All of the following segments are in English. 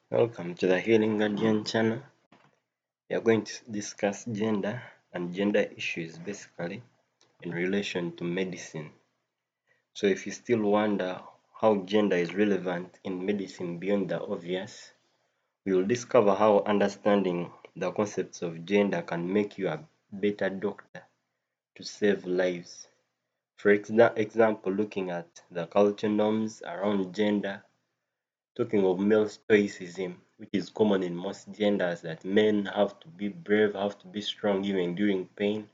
Welcome to the Healing Guardian channel. We are going to discuss gender and gender issues basically in relation to medicine. So, if you still wonder how gender is relevant in medicine beyond the obvious, we will discover how understanding the concepts of gender can make you a better doctor to save lives. For example, looking at the culture norms around gender. Talking of male stoicism, which is common in most genders, that men have to be brave, have to be strong even during pain,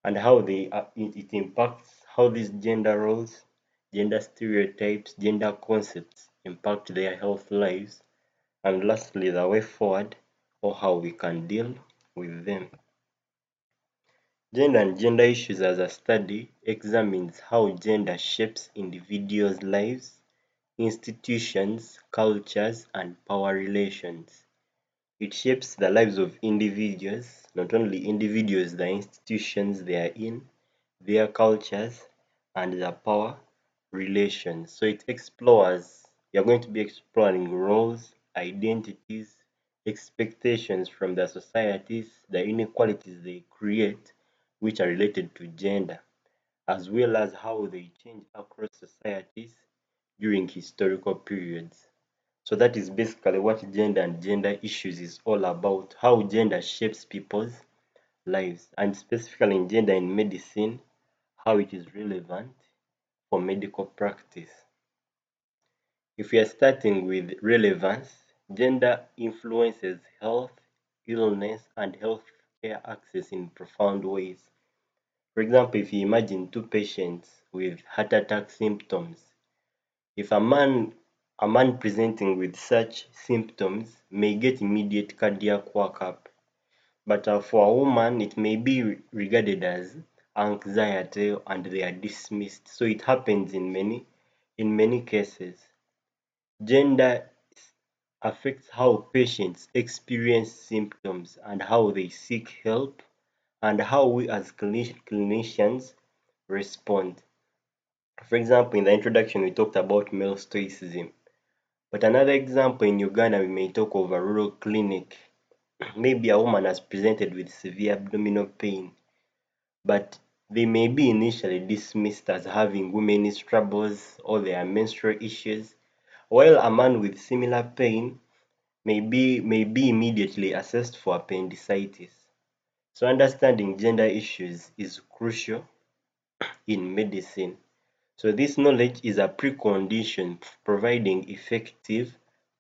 and how it impacts how these gender roles, gender stereotypes, gender concepts impact their health lives, and lastly, the way forward or how we can deal with them. Gender and gender issues as a study examines how gender shapes individuals' lives, institutions, cultures, and power relations. It shapes the lives of individuals, not only individuals, the institutions they are in, their cultures, and their power relations. So it explores, you're going to be exploring roles, identities, expectations from the societies, the inequalities they create, which are related to gender, as well as how they change across societies during historical periods. So that is basically what gender and gender issues is all about, how gender shapes people's lives, and specifically in gender in medicine, how it is relevant for medical practice. If we are starting with relevance, gender influences health, illness, and healthcare access in profound ways. For example, if you imagine two patients with heart attack symptoms, if a man presenting with such symptoms may get immediate cardiac workup, but for a woman it may be regarded as anxiety and they are dismissed. So it happens in many cases. Gender affects how patients experience symptoms and how they seek help and how we as clinicians respond. For example, in the introduction we talked about male stoicism. But another example, in Uganda, we may talk of a rural clinic. Maybe a woman has presented with severe abdominal pain, but they may be initially dismissed as having women's troubles or their menstrual issues, while a man with similar pain may be immediately assessed for appendicitis. So understanding gender issues is crucial in medicine. So this knowledge is a precondition for providing effective,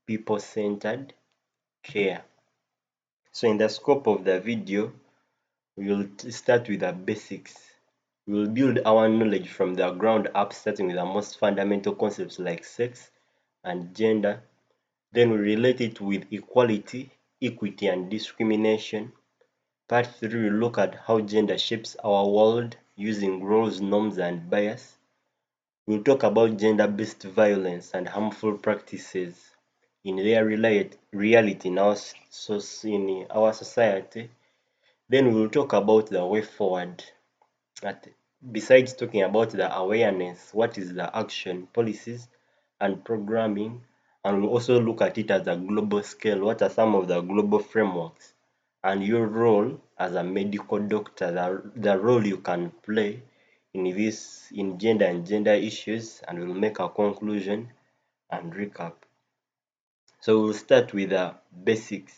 people-centered care. So in the scope of the video, we will start with the basics. We will build our knowledge from the ground up, starting with the most fundamental concepts like sex and gender. Then we relate it with equality, equity, and discrimination. Part 3, we look at how gender shapes our world using roles, norms, and bias. We'll talk about gender-based violence and harmful practices in their reality in our society. Then we'll talk about the way forward. Besides talking about the awareness, what is the action, policies, and programming, and we'll also look at it as a global scale. What are some of the global frameworks and your role as a medical doctor, the role you can play in gender and gender issues, and we'll make a conclusion and recap. So we'll start with the basics.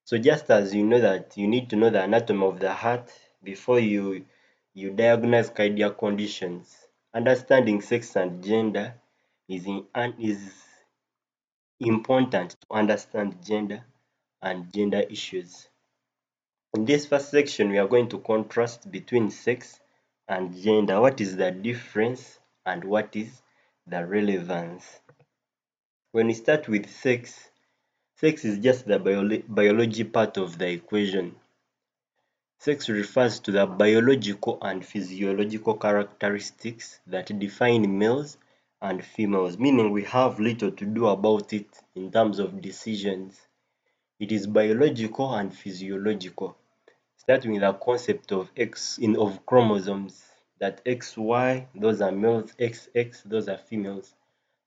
So just as you know that you need to know the anatomy of the heart before you diagnose cardiac conditions, understanding sex and gender is important to understand gender and gender issues. In this first section, we are going to contrast between sex and gender. What is the difference and what is the relevance? When we start with sex, sex is just the biology part of the equation. Sex refers to the biological and physiological characteristics that define males and females, meaning we have little to do about it in terms of decisions. It is biological and physiological. Starting with the concept of of chromosomes, that XY, those are males, XX, those are females.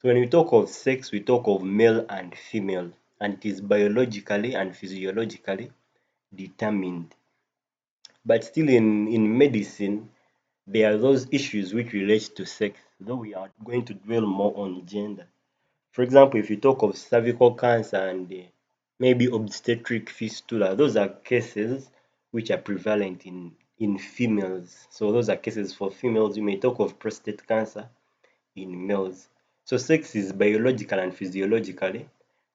So when we talk of sex, we talk of male and female. and it is biologically and physiologically determined. But still, in medicine, there are those issues which relate to sex, though we are going to dwell more on gender. For example, if you talk of cervical cancer and maybe obstetric fistula, those are cases which are prevalent in females. So those are cases for females. You may talk of prostate cancer in males. So sex is biological and physiologically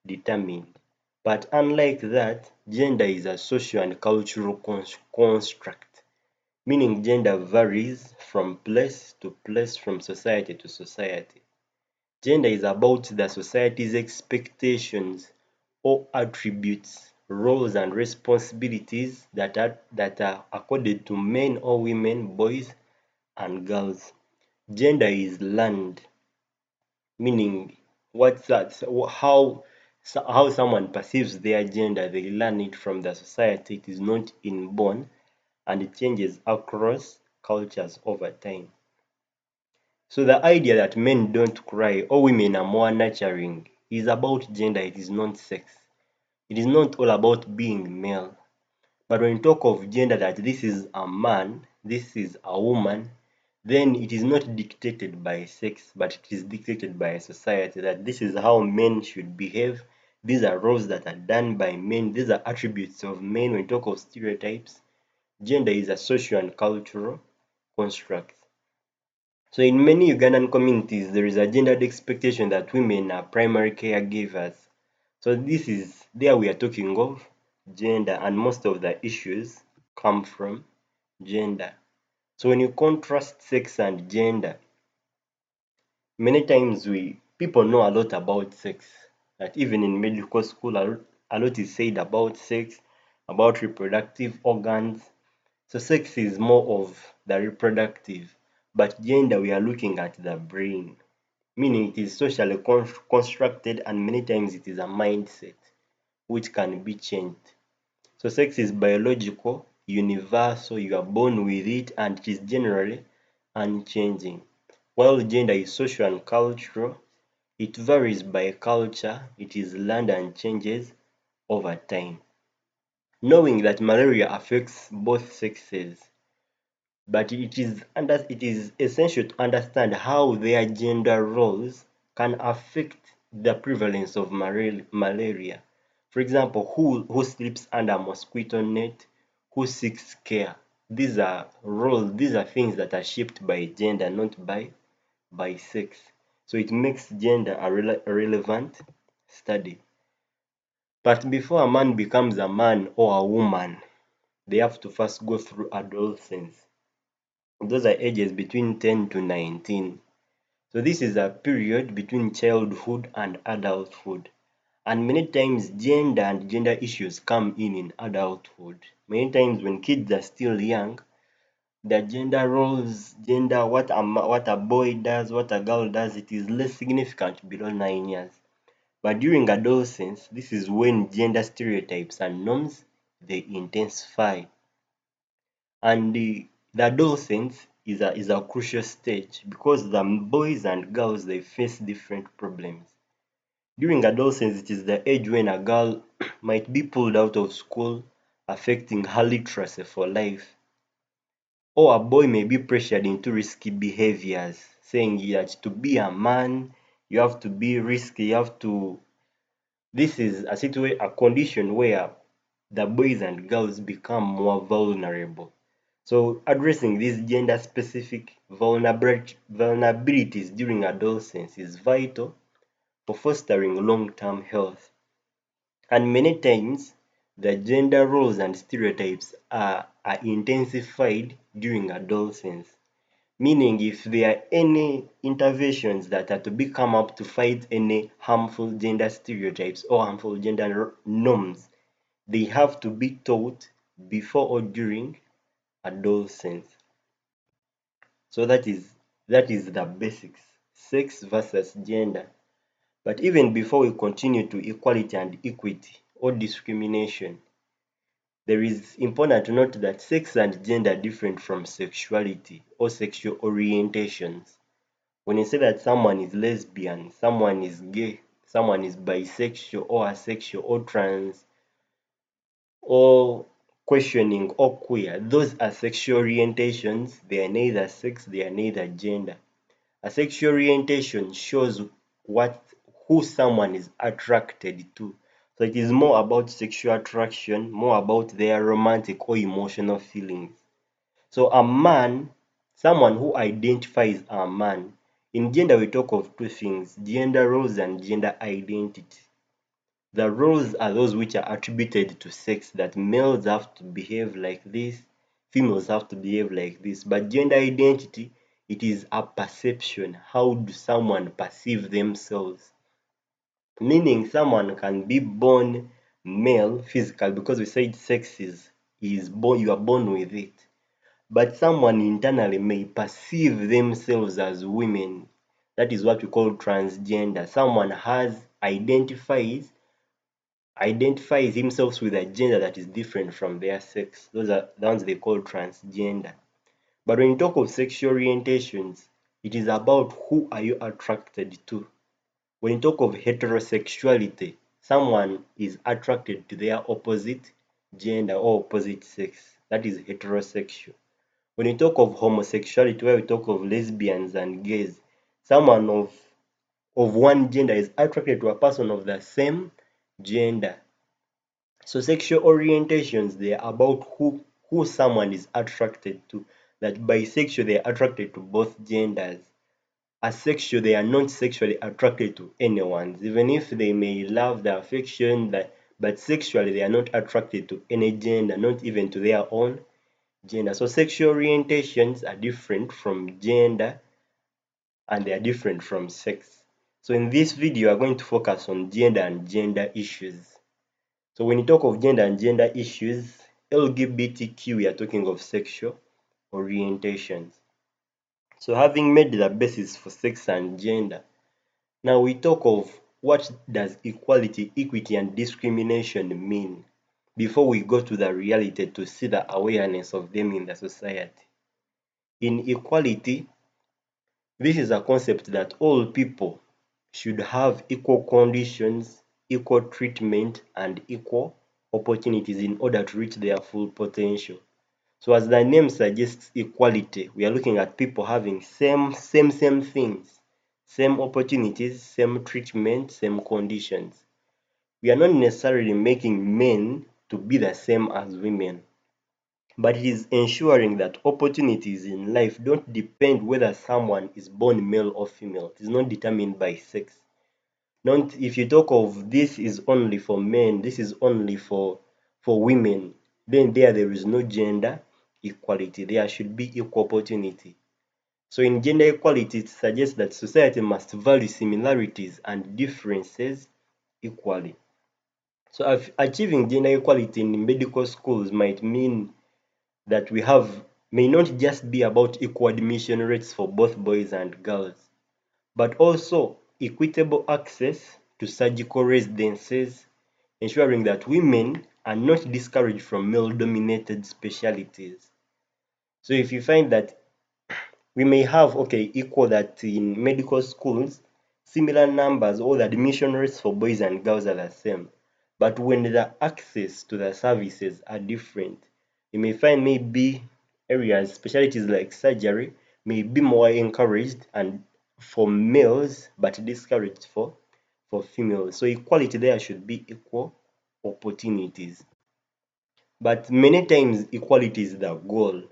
determined. But unlike that, gender is a social and cultural construct, meaning gender varies from place to place, from society to society. Gender is about the society's expectations or attributes, roles and responsibilities that are accorded to men or women, boys and girls. Gender is learned, meaning what's that? How someone perceives their gender, they learn it from the society. It is not inborn, and it changes across cultures over time. So the idea that men don't cry or women are more nurturing is about gender, it is not sex. It is not all about being male. But when you talk of gender, that this is a man, this is a woman, then it is not dictated by sex, but it is dictated by society, that this is how men should behave. These are roles that are done by men. These are attributes of men. When you talk of stereotypes, gender is a social and cultural construct. So in many Ugandan communities, there is a gendered expectation that women are primary caregivers. So this is there we are talking of gender, and most of the issues come from gender. So when you contrast sex and gender, many times we people know a lot about sex. That even in medical school, a lot is said about sex, about reproductive organs. So sex is more of the reproductive, but gender we are looking at the brain, meaning it is socially constructed, and many times it is a mindset which can be changed. So sex is biological, universal, you are born with it, and it is generally unchanging. While gender is social and cultural, it varies by culture, it is learned and changes over time. Knowing that malaria affects both sexes, but it is essential to understand how their gender roles can affect the prevalence of malaria. For example, who sleeps under a mosquito net, who seeks care. These are roles, these are things that are shaped by gender, not by sex. So it makes gender a relevant study. But before a man becomes a man or a woman, they have to first go through adolescence. Those are ages between 10 to 19. So this is a period between childhood and adulthood. And many times gender and gender issues come in adulthood. Many times when kids are still young, their gender roles, gender, what a boy does, what a girl does, it is less significant below 9 years. But during adolescence, this is when gender stereotypes and norms they intensify. And the adolescence is a crucial stage because the boys and girls they face different problems. During adolescence, it is the age when a girl might be pulled out of school, affecting her literacy for life. Or a boy may be pressured into risky behaviors, saying that to be a man, you have to be risky, you have to. This is a condition where the boys and girls become more vulnerable. So addressing these gender specific vulnerabilities during adolescence is vital for fostering long-term health. And many times the gender roles and stereotypes are intensified during adolescence. Meaning if there are any interventions that are to be come up to fight any harmful gender stereotypes or harmful gender norms, they have to be taught before or during adolescence. So that is the basics. Sex versus gender. But even before we continue to equality and equity or discrimination, there is important to note that sex and gender are different from sexuality or sexual orientations. When you say that someone is lesbian, someone is gay, someone is bisexual or asexual or trans or questioning or queer. Those are sexual orientations. They are neither sex, they are neither gender. A sexual orientation shows what who someone is attracted to. So it is more about sexual attraction, more about their romantic or emotional feelings. So a man, someone who identifies a man, in gender we talk of two things, gender roles and gender identity. The roles are those which are attributed to sex, that males have to behave like this, females have to behave like this. But gender identity, it is a perception. How do someone perceive themselves? Meaning someone can be born male physical, because we said sex is born, you are born with it. But someone internally may perceive themselves as women. That is what we call transgender. Someone identifies himself with a gender that is different from their sex. Those are the ones they call transgender. But when you talk of sexual orientations, it is about who are you attracted to. When you talk of heterosexuality, someone is attracted to their opposite gender or opposite sex. That is heterosexual. When you talk of homosexuality, where we talk of lesbians and gays, someone of one gender is attracted to a person of the same gender. So sexual orientations, they are about who someone is attracted to. That bisexual, they are attracted to both genders. Asexual, they are not sexually attracted to anyone, even if they may love the affection, but sexually they are not attracted to any gender, not even to their own gender. So sexual orientations are different from gender and they are different from sex. So in this video, we're going to focus on gender and gender issues. So when you talk of gender and gender issues, LGBTQ, we are talking of sexual orientations. So having made the basis for sex and gender, now we talk of what does equality, equity, and discrimination mean before we go to the reality to see the awareness of them in the society. In equality, this is a concept that all people should have equal conditions, equal treatment, and equal opportunities in order to reach their full potential. So as the name suggests, equality, we are looking at people having same things, same opportunities, same treatment, same conditions. We are not necessarily making men to be the same as women, but it is ensuring that opportunities in life don't depend whether someone is born male or female. It is not determined by sex. Don't, if you talk of this is only for men, this is only for women, then there is no gender equality. There should be equal opportunity. So in gender equality, it suggests that society must value similarities and differences equally. So achieving gender equality in medical schools might mean that we have may not just be about equal admission rates for both boys and girls, but also equitable access to surgical residencies, ensuring that women are not discouraged from male-dominated specialties. So if you find that we may have, okay, equal that in medical schools, similar numbers or the admission rates for boys and girls are the same. But when the access to the services are different, you may find maybe areas, specialties like surgery, may be more encouraged and for males, but discouraged for females. So equality there should be equal opportunities. But many times equality is the goal.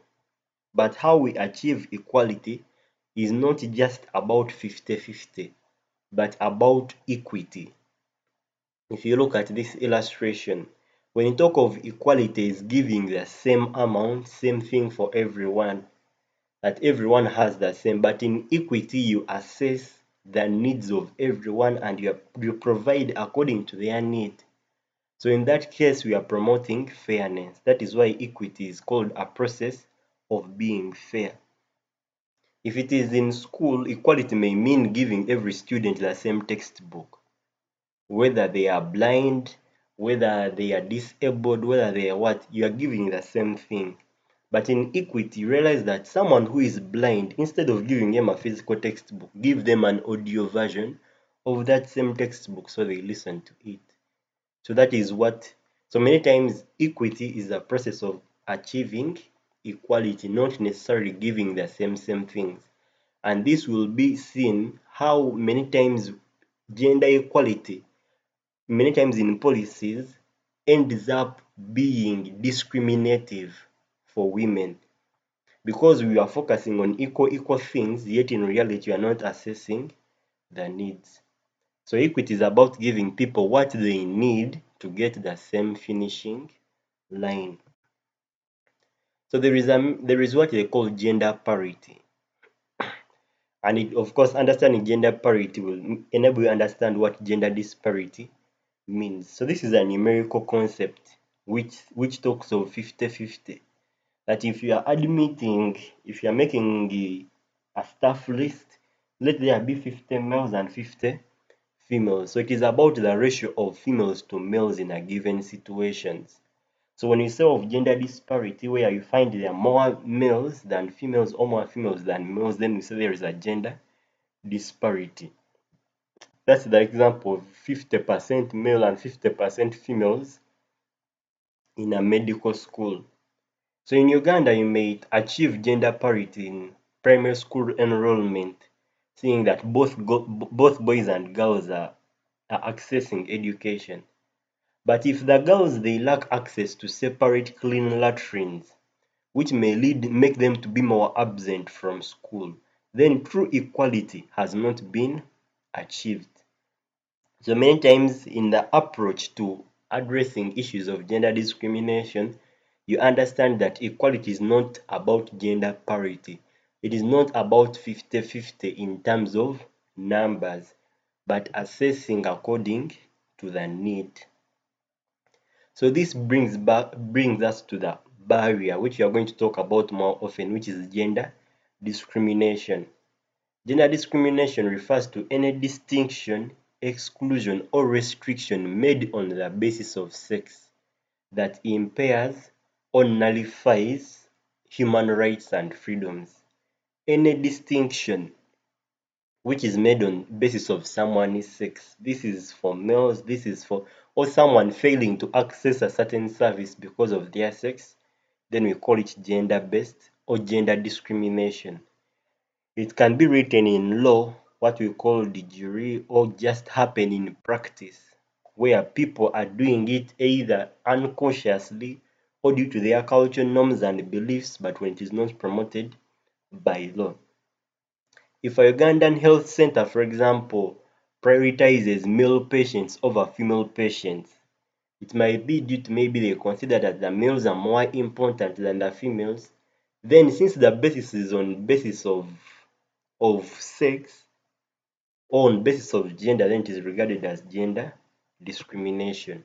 But how we achieve equality is not just about 50-50, but about equity. If you look at this illustration, when you talk of equality, is giving the same amount, same thing for everyone, that everyone has the same. But in equity, you assess the needs of everyone and you provide according to their need. So in that case, we are promoting fairness. That is why equity is called a process of being fair. If it is in school, equality may mean giving every student the same textbook, whether they are blind, whether they are disabled, whether they are what, you are giving the same thing. But in equity, realize that someone who is blind, instead of giving them a physical textbook, give them an audio version of that same textbook, so they listen to it. So that is what, so many times equity is a process of achieving equality, not necessarily giving the same things. And this will be seen how many times gender equality, many times in policies, ends up being discriminative for women, because we are focusing on equal things, yet in reality we are not assessing the needs. So equity is about giving people what they need to get the same finishing line. So there is what they call gender parity. And of course, understanding gender parity will enable you to understand what gender disparity means. So this is a numerical concept which talks of 50-50. That if you are admitting, if you are making a staff list, let there be 50 males and 50 females. So it is about the ratio of females to males in a given situations. So when you say of gender disparity, where you find there are more males than females or more females than males, then we say there is a gender disparity. That's the example of 50% male and 50% females in a medical school. So in Uganda, you may achieve gender parity in primary school enrollment, seeing that both boys and girls are accessing education. But if the girls they lack access to separate clean latrines, which may make them to be more absent from school, then true equality has not been achieved. So many times in the approach to addressing issues of gender discrimination, you understand that equality is not about gender parity. It is not about 50-50 in terms of numbers, but assessing according to the need. So this brings us to the barrier, which we are going to talk about more often, which is gender discrimination. Gender discrimination refers to any distinction, exclusion, or restriction made on the basis of sex that impairs or nullifies human rights and freedoms. Any distinction which is made on basis of someone's sex. This is for males, this is for, or someone failing to access a certain service because of their sex, then we call it gender-based or gender discrimination. It can be written in law, what we call the jury, or just happen in practice, where people are doing it either unconsciously or due to their culture norms and beliefs, but when it is not promoted by law. If a Ugandan health center, for example, prioritizes male patients over female patients, it might be due to maybe they consider that the males are more important than the females. Then since the basis is on basis of sex or on basis of gender, then it is regarded as gender discrimination.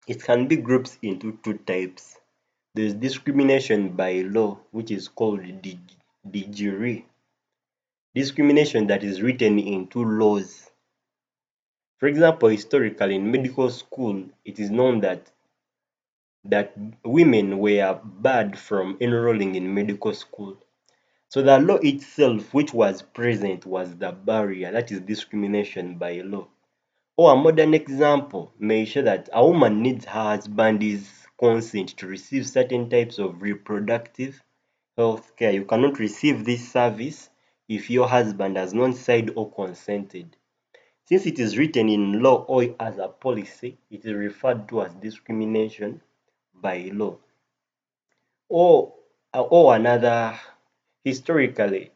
It can be grouped into two types. There is discrimination by law, which is called the jury. Discrimination that is written into laws. For example, historically in medical school, it is known that women were barred from enrolling in medical school. So the law itself, which was present, was the barrier. That is discrimination by law. Or a modern example may show that a woman needs her husband's consent to receive certain types of reproductive health care. You cannot receive this service if your husband has not signed or consented. Since it is written in law or as a policy, it is referred to as discrimination by law. Or another, historically,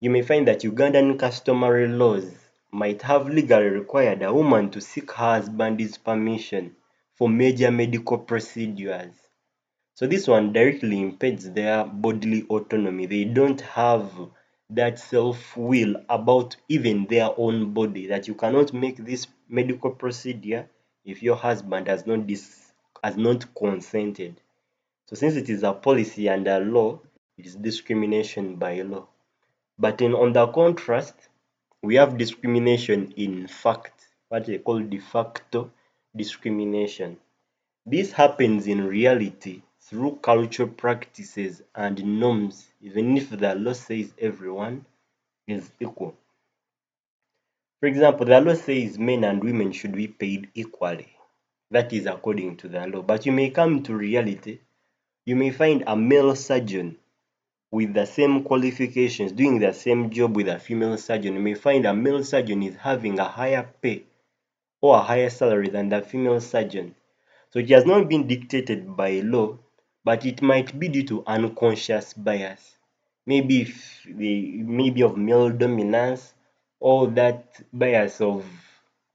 you may find that Ugandan customary laws might have legally required a woman to seek her husband's permission for major medical procedures. So this one directly impedes their bodily autonomy. They don't have that self-will about even their own body, that you cannot make this medical procedure if your husband has not consented. So since it is a policy under law, it is discrimination by law. But on the contrast, we have discrimination in fact, what they call de facto discrimination. This happens in reality through cultural practices and norms, even if the law says everyone is equal. For example, the law says men and women should be paid equally. That is according to the law. But you may come to reality, you may find a male surgeon with the same qualifications doing the same job with a female surgeon. You may find a male surgeon is having a higher pay or a higher salary than the female surgeon. So it has not been dictated by law, but it might be due to unconscious bias. Maybe if maybe of male dominance, or that bias of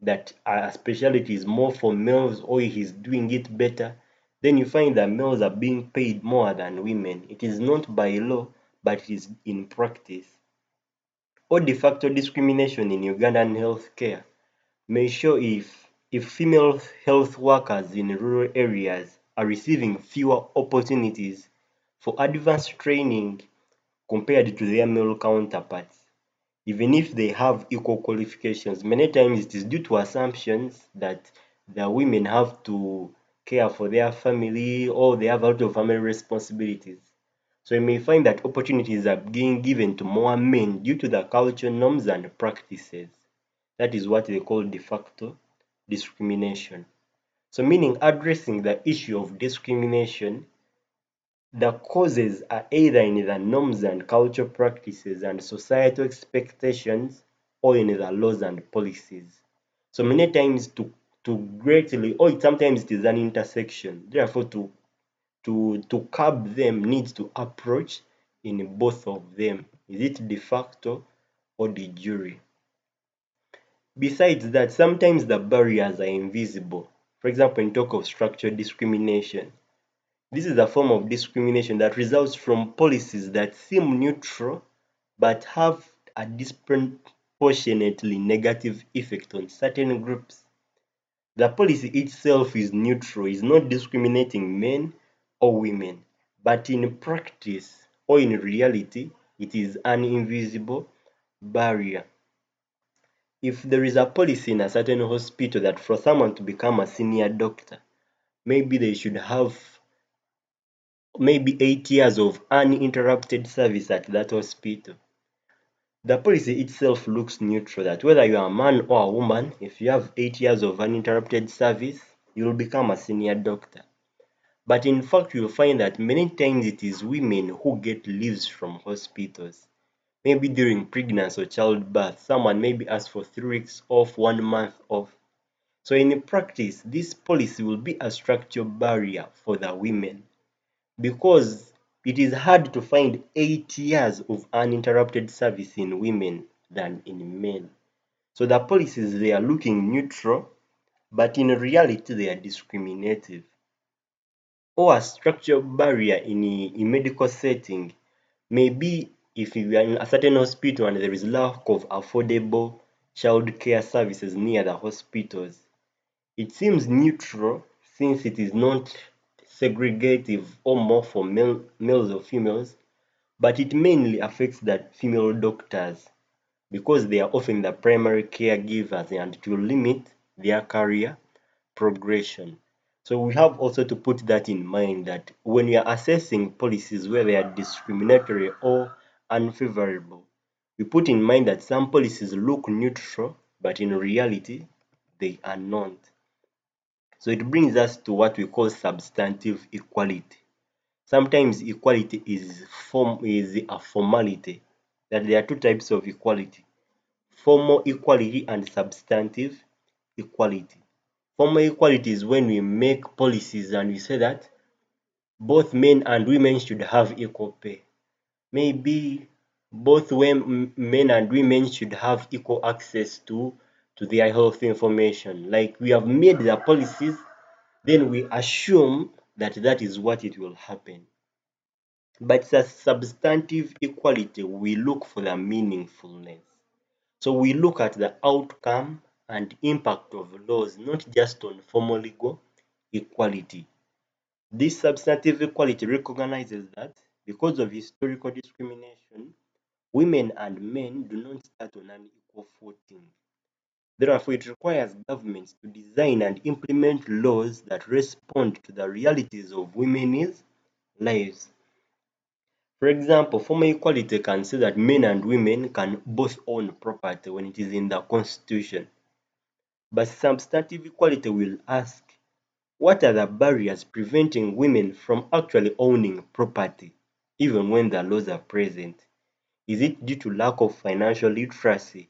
that a specialty is more for males or he's doing it better, then you find that males are being paid more than women. It is not by law, but it is in practice. Or de facto discrimination in Ugandan healthcare may show if female health workers in rural areas are receiving fewer opportunities for advanced training compared to their male counterparts, even if they have equal qualifications. Many times it is due to assumptions that the women have to care for their family or they have a lot of family responsibilities. So you may find that opportunities are being given to more men due to the cultural norms and practices. That is what they call de facto discrimination. So meaning addressing the issue of discrimination, the causes are either in the norms and cultural practices and societal expectations or in the laws and policies. So many times to greatly or sometimes it is an intersection. Therefore to curb them needs to approach in both of them. Is it de facto or de jure? Besides that, sometimes the barriers are invisible. For example, in talk of structural discrimination, this is a form of discrimination that results from policies that seem neutral but have a disproportionately negative effect on certain groups. The policy itself is neutral, is not discriminating men or women, but in practice or in reality, it is an invisible barrier. If there is a policy in a certain hospital that for someone to become a senior doctor, maybe they should have maybe 8 years of uninterrupted service at that hospital. The policy itself looks neutral that whether you are a man or a woman, if you have 8 years of uninterrupted service, you will become a senior doctor. But in fact, you'll find that many times it is women who get leaves from hospitals. Maybe during pregnancy or childbirth, someone maybe asks for 3 weeks off, 1 month off. So in practice, this policy will be a structural barrier for the women because it is hard to find 8 years of uninterrupted service in women than in men. So the policies they are looking neutral, but in reality they are discriminative. Or a structural barrier in medical setting maybe if you are in a certain hospital and there is lack of affordable child care services near the hospitals. It seems neutral since it is not segregative or more for males or females, but it mainly affects the female doctors because they are often the primary caregivers and to limit their career progression. So we have also to put that in mind that when we are assessing policies where they are discriminatory or unfavorable, we put in mind that some policies look neutral, but in reality, they are not. So it brings us to what we call substantive equality. Sometimes equality is a formality. That there are two types of equality: formal equality and substantive equality. Formal equality is when we make policies and we say that both men and women should have equal pay. Maybe both men and women should have equal access to their health information. Like we have made the policies, then we assume that that is what it will happen. But the substantive equality, we look for the meaningfulness. So we look at the outcome and impact of laws, not just on formal legal equality. This substantive equality recognizes that because of historical discrimination, women and men do not start on an equal footing. Therefore, it requires governments to design and implement laws that respond to the realities of women's lives. For example, formal equality can say that men and women can both own property when it is in the constitution. But substantive equality will ask, what are the barriers preventing women from actually owning property, even when the laws are present? Is it due to lack of financial literacy?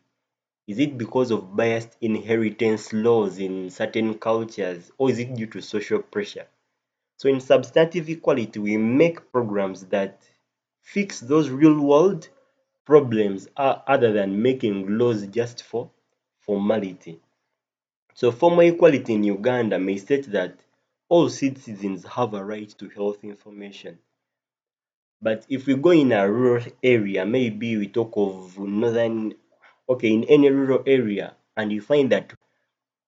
Is it because of biased inheritance laws in certain cultures? Or is it due to social pressure? So in substantive equality, we make programs that fix those real world problems other than making laws just for formality. So formal equality in Uganda may state that all citizens have a right to health information. But if we go in a rural area, maybe we talk of northern, okay, in any rural area, and you find that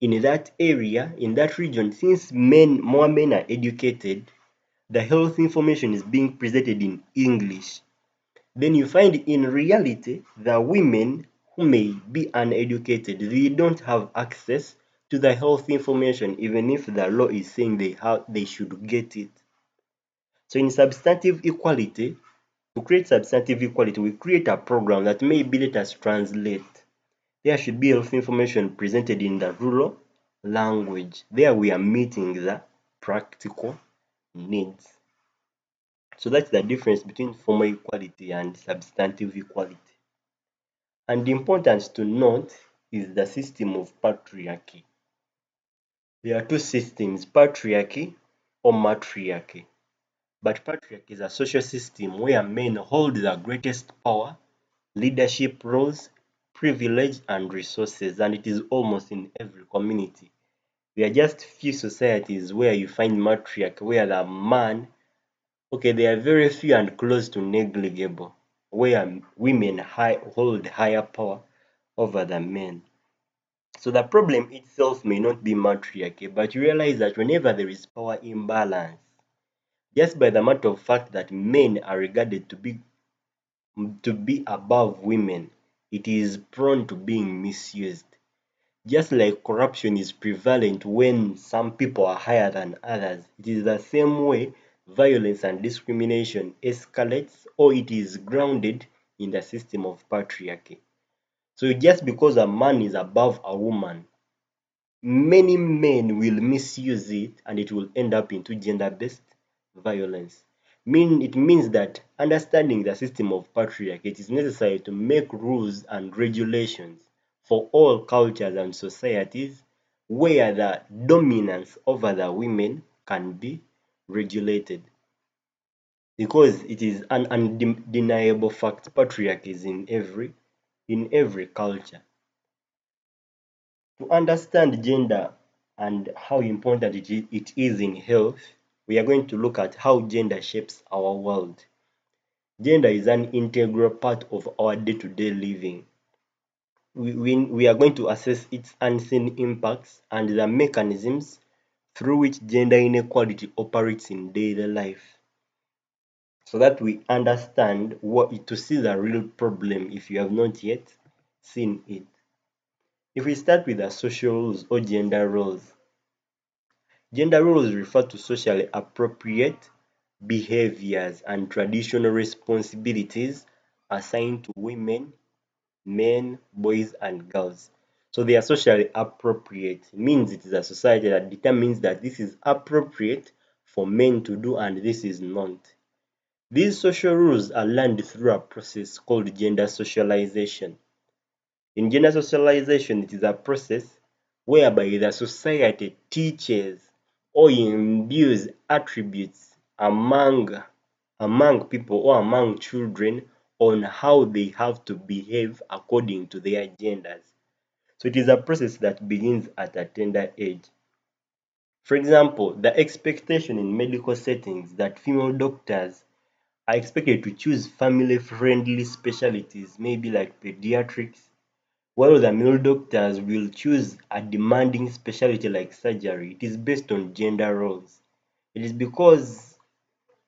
in that area, in that region, since more men are educated, the health information is being presented in English. Then you find in reality the women who may be uneducated, they don't have access to the health information, even if the law is saying they should get it. So in substantive equality, to create substantive equality, we create a program that maybe let us translate. There should be health information presented in the rural language. There we are meeting the practical needs. So that's the difference between formal equality and substantive equality. And important to note is the system of patriarchy. There are two systems, patriarchy or matriarchy. But patriarchy is a social system where men hold the greatest power, leadership roles, privilege, and resources, and it is almost in every community. There are just few societies where you find matriarchy, where the man, okay, they are very few and close to negligible, where women hold higher power over the men. So the problem itself may not be matriarchy, but you realize that whenever there is power imbalance, just by the matter of fact that men are regarded to be above women, it is prone to being misused. Just like corruption is prevalent when some people are higher than others, it is the same way violence and discrimination escalates, or it is grounded in the system of patriarchy. So just because a man is above a woman, many men will misuse it and it will end up into gender-based violence. It means that understanding the system of patriarchy, it is necessary to make rules and regulations for all cultures and societies where the dominance over the women can be regulated. Because it is an undeniable fact, patriarchy is in every culture. To understand gender and how important it is in health, we are going to look at how gender shapes our world. Gender is an integral part of our day-to-day living. We are going to assess its unseen impacts and the mechanisms through which gender inequality operates in daily life, so that we understand to see the real problem if you have not yet seen it. If we start with the social rules or gender roles, gender roles refer to socially appropriate behaviors and traditional responsibilities assigned to women, men, boys, and girls. So they are socially appropriate. It means it is a society that determines that this is appropriate for men to do and this is not. These social rules are learned through a process called gender socialization. In gender socialization, it is a process whereby the society teaches or imbues attributes among people or among children on how they have to behave according to their genders. So it is a process that begins at a tender age. For example, the expectation in medical settings that female doctors are expected to choose family-friendly specialties, maybe like pediatrics, while the male doctors will choose a demanding specialty like surgery. It is based on gender roles. It is because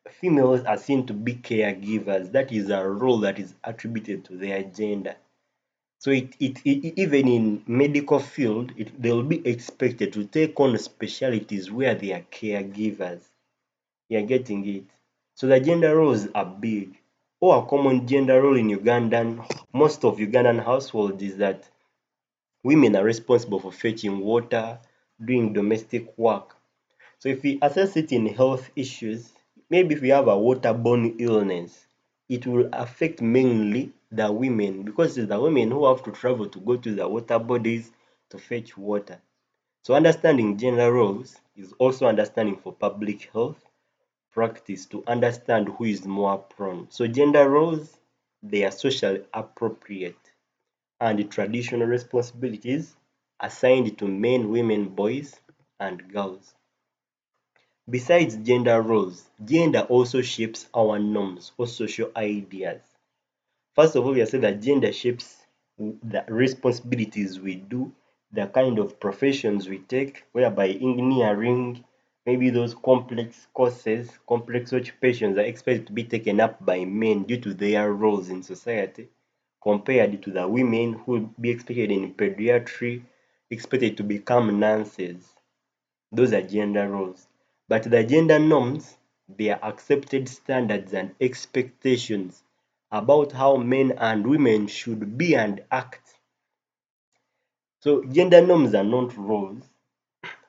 females are seen to be caregivers. That is a role that is attributed to their gender. So even in medical field, they'll be expected to take on specialties where they are caregivers. You are getting it. So the gender roles are big. or a common gender role in most of Ugandan households is that women are responsible for fetching water, doing domestic work. So if we assess it in health issues, maybe if we have a waterborne illness, it will affect mainly the women because it's the women who have to travel to go to the water bodies to fetch water. So understanding gender roles is also understanding for public health practice to understand who is more prone. So gender roles, they are socially appropriate and traditional responsibilities assigned to men, women, boys, and girls. Besides gender roles, gender also shapes our norms or social ideas. First of all, we have said that gender shapes the responsibilities we do, the kind of professions we take, whereby engineering, maybe those complex courses, complex occupations are expected to be taken up by men due to their roles in society, compared to the women who will be expected in pediatry, expected to become nurses. Those are gender roles. But the gender norms, they are accepted standards and expectations about how men and women should be and act. So gender norms are not roles.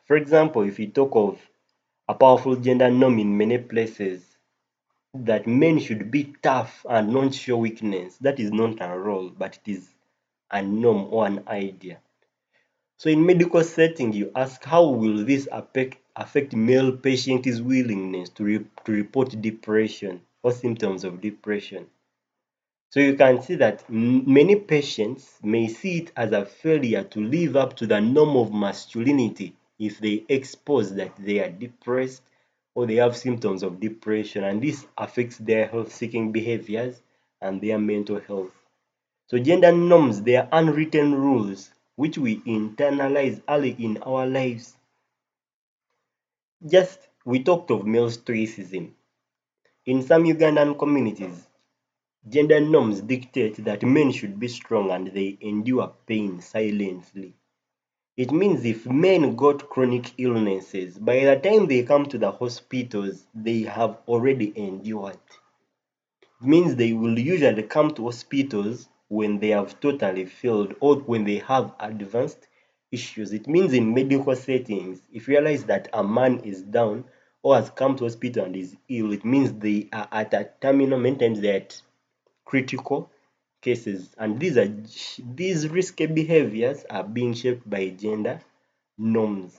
For example, if you talk of a powerful gender norm in many places, that men should be tough and not show weakness, that is not a role, but it is a norm or an idea. So in medical setting, you ask how will this affect male patients' willingness to report depression or symptoms of depression. So you can see that many patients may see it as a failure to live up to the norm of masculinity if they expose that they are depressed or they have symptoms of depression, and this affects their health seeking behaviors and their mental health. So gender norms, they are unwritten rules which we internalize early in our lives. Just we talked of male stoicism. In some Ugandan communities, gender norms dictate that men should be strong and they endure pain silently. It means if men got chronic illnesses, by the time they come to the hospitals, they have already endured. Means they will usually come to hospitals when they have totally failed or when they have advanced issues. It means in medical settings, if you realize that a man is down or has come to hospital and is ill, it means they are at a terminal, many times they're at critical cases. And these risky behaviors are being shaped by gender norms.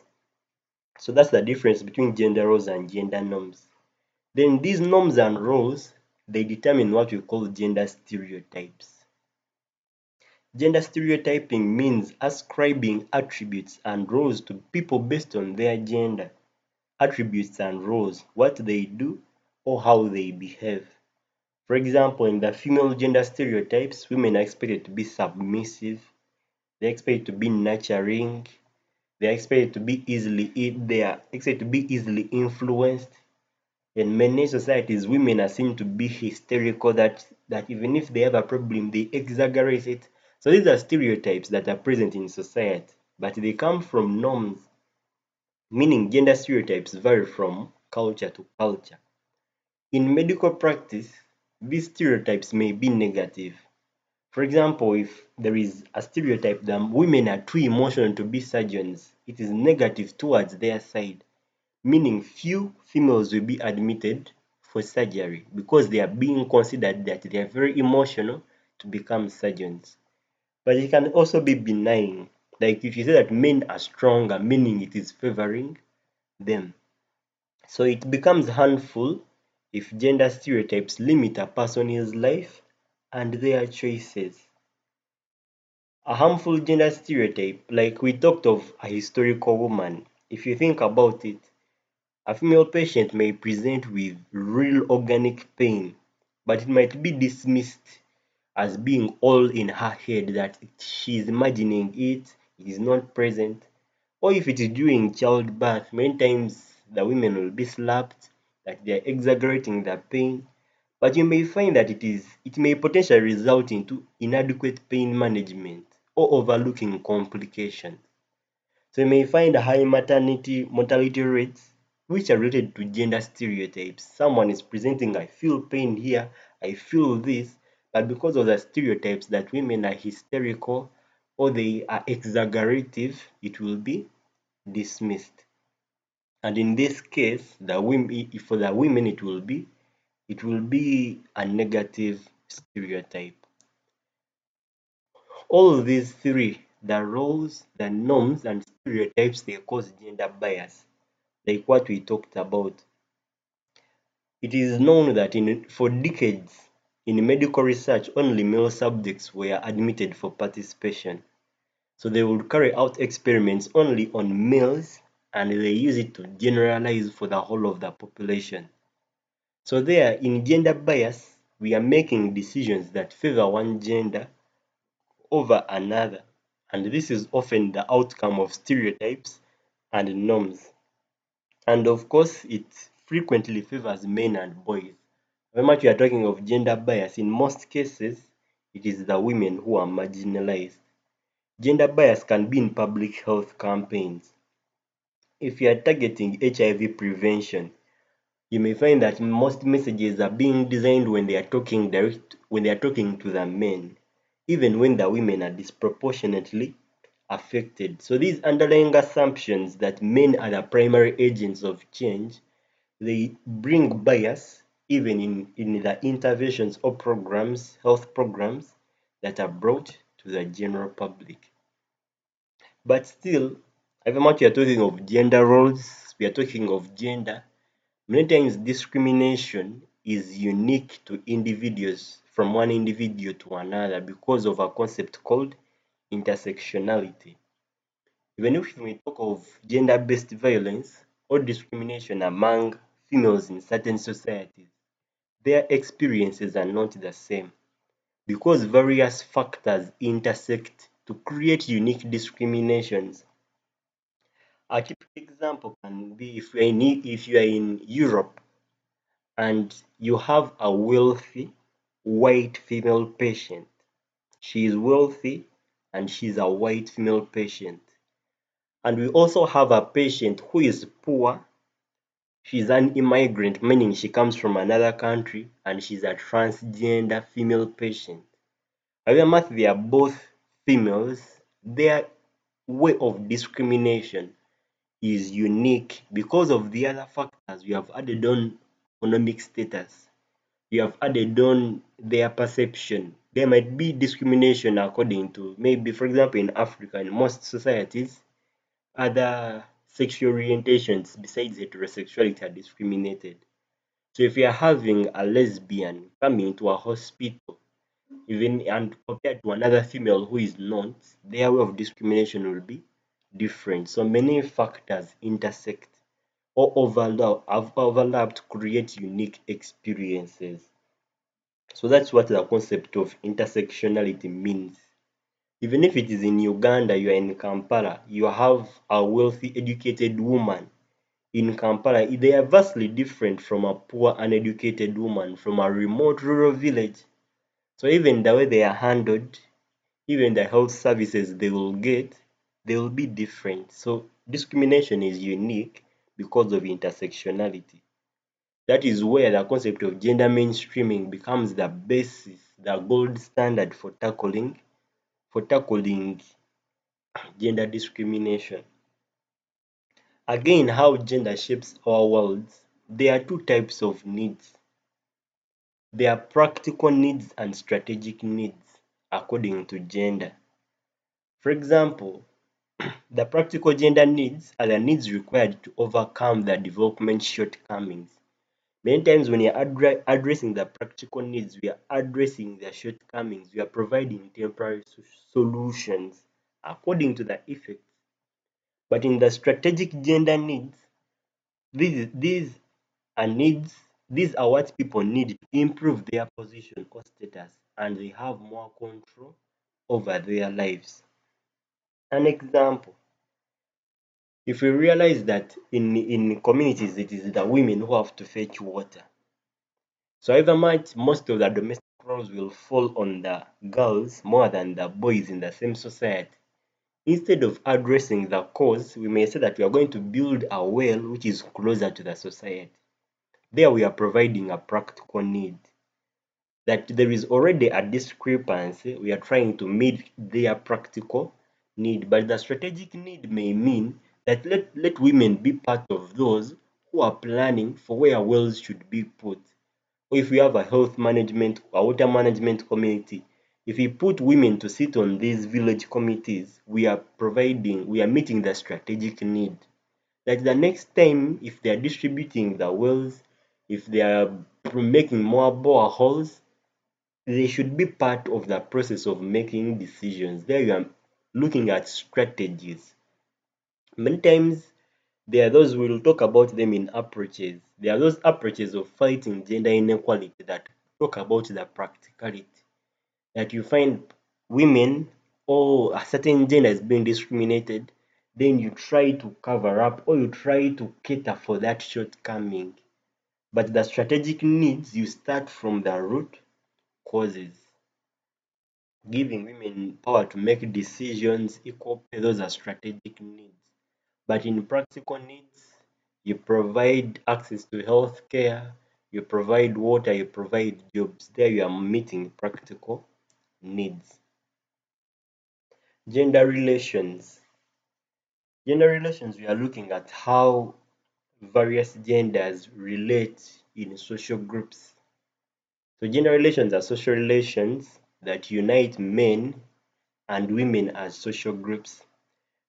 So that's the difference between gender roles and gender norms. Then these norms and roles, they determine what we call gender stereotypes. Gender stereotyping means ascribing attributes and roles to people based on their gender. Attributes and roles, what they do or how they behave. For example, in the female gender stereotypes, women are expected to be submissive, they're expected to be nurturing, they're expected to be they are expected to be easily influenced. In many societies, women are seen to be hysterical, that even if they have a problem, they exaggerate it. So these are stereotypes that are present in society, but they come from norms, meaning gender stereotypes vary from culture to culture. In medical practice, these stereotypes may be negative. For example, if there is a stereotype that women are too emotional to be surgeons, it is negative towards their side, meaning few females will be admitted for surgery because they are being considered that they are very emotional to become surgeons. But it can also be benign, like if you say that men are stronger, meaning it is favoring them. So it becomes harmful if gender stereotypes limit a person's life and their choices. A harmful gender stereotype, like we talked of a historical woman, if you think about it, a female patient may present with real organic pain, but it might be dismissed as being all in her head, that she is imagining it is not present. Or if it is during childbirth, many times the women will be slapped, that they are exaggerating the pain. But you may find that it may potentially result into inadequate pain management or overlooking complications. So you may find high maternity mortality rates which are related to gender stereotypes. Someone is presenting, I feel pain here, I feel this, but because of the stereotypes that women are hysterical or they are exaggerative, it will be dismissed. And in this case, the women, for the women, it will be a negative stereotype. All these three, the roles, the norms, and stereotypes, they cause gender bias, like what we talked about. It is known that for decades in medical research, only male subjects were admitted for participation. So they would carry out experiments only on males and they use it to generalize for the whole of the population. So there, in gender bias, we are making decisions that favor one gender over another. And this is often the outcome of stereotypes and norms. And of course, it frequently favors men and boys. When much we are talking of gender bias, in most cases, it is the women who are marginalized. Gender bias can be in public health campaigns. If you are targeting HIV prevention, you may find that most messages are being designed when they are talking to the men, even when the women are disproportionately affected. So these underlying assumptions that men are the primary agents of change, they bring bias even in the interventions or programs, health programs that are brought to the general public. But still, even much we are talking of gender roles, we are talking of gender, many times discrimination is unique to individuals from one individual to another because of a concept called intersectionality. Even if we talk of gender-based violence or discrimination among females in certain societies, their experiences are not the same because various factors intersect to create unique discriminations. A typical example can be if you are in Europe and you have a wealthy white female patient. She is wealthy and she's a white female patient. And we also have a patient who is poor. She's an immigrant, meaning she comes from another country and she's a transgender female patient. However, they are both females, their way of discrimination is unique because of the other factors we have added on economic status. You have added on their perception. There might be discrimination according to maybe, for example, in Africa, in most societies, other sexual orientations besides heterosexuality are discriminated. So if you are having a lesbian coming to a hospital, even and compared to another female who is not, their way of discrimination will be different. So many factors intersect or overlap to create unique experiences. So that's what the concept of intersectionality means. Even if it is in Uganda, you are in Kampala, you have a wealthy, educated woman in Kampala. They are vastly different from a poor, uneducated woman from a remote rural village. So even the way they are handled, even the health services they will get, they will be different. So discrimination is unique because of intersectionality. That is where the concept of gender mainstreaming becomes the basis, the gold standard for tackling gender discrimination. Again, how gender shapes our worlds. There are two types of needs. There are practical needs and strategic needs according to gender. For example, the practical gender needs are the needs required to overcome the development shortcomings. Many times when you're addressing the practical needs, we are addressing the shortcomings. We are providing temporary solutions according to the effects. But in the strategic gender needs, these are needs, these are what people need to improve their position or status and they have more control over their lives. An example, if we realize that in communities it is the women who have to fetch water. So however much most of the domestic roles will fall on the girls more than the boys in the same society. Instead of addressing the cause, we may say that we are going to build a well which is closer to the society. There we are providing a practical need. that there is already a discrepancy. We are trying to meet their practical need, but the strategic need may mean that let women be part of those who are planning for where wells should be put. Or if we have a health management or water management community, if we put women to sit on these village committees, we are meeting the strategic need. That the next time, if they are distributing the wells, if they are making more boreholes, they should be part of the process of making decisions. There you are looking at strategies. Many times there are those, we will talk about them in approaches. There are those approaches of fighting gender inequality that talk about the practicality. That you find women or a certain gender is being discriminated, then you try to cover up or you try to cater for that shortcoming. But the strategic needs, you start from the root causes. Giving women power to make decisions, equal pay, those are strategic needs. But in practical needs, you provide access to health care, you provide water, you provide jobs. There you are meeting practical needs. Gender relations. Gender relations, we are looking at how various genders relate in social groups. So gender relations are social relations that unite men and women as social groups.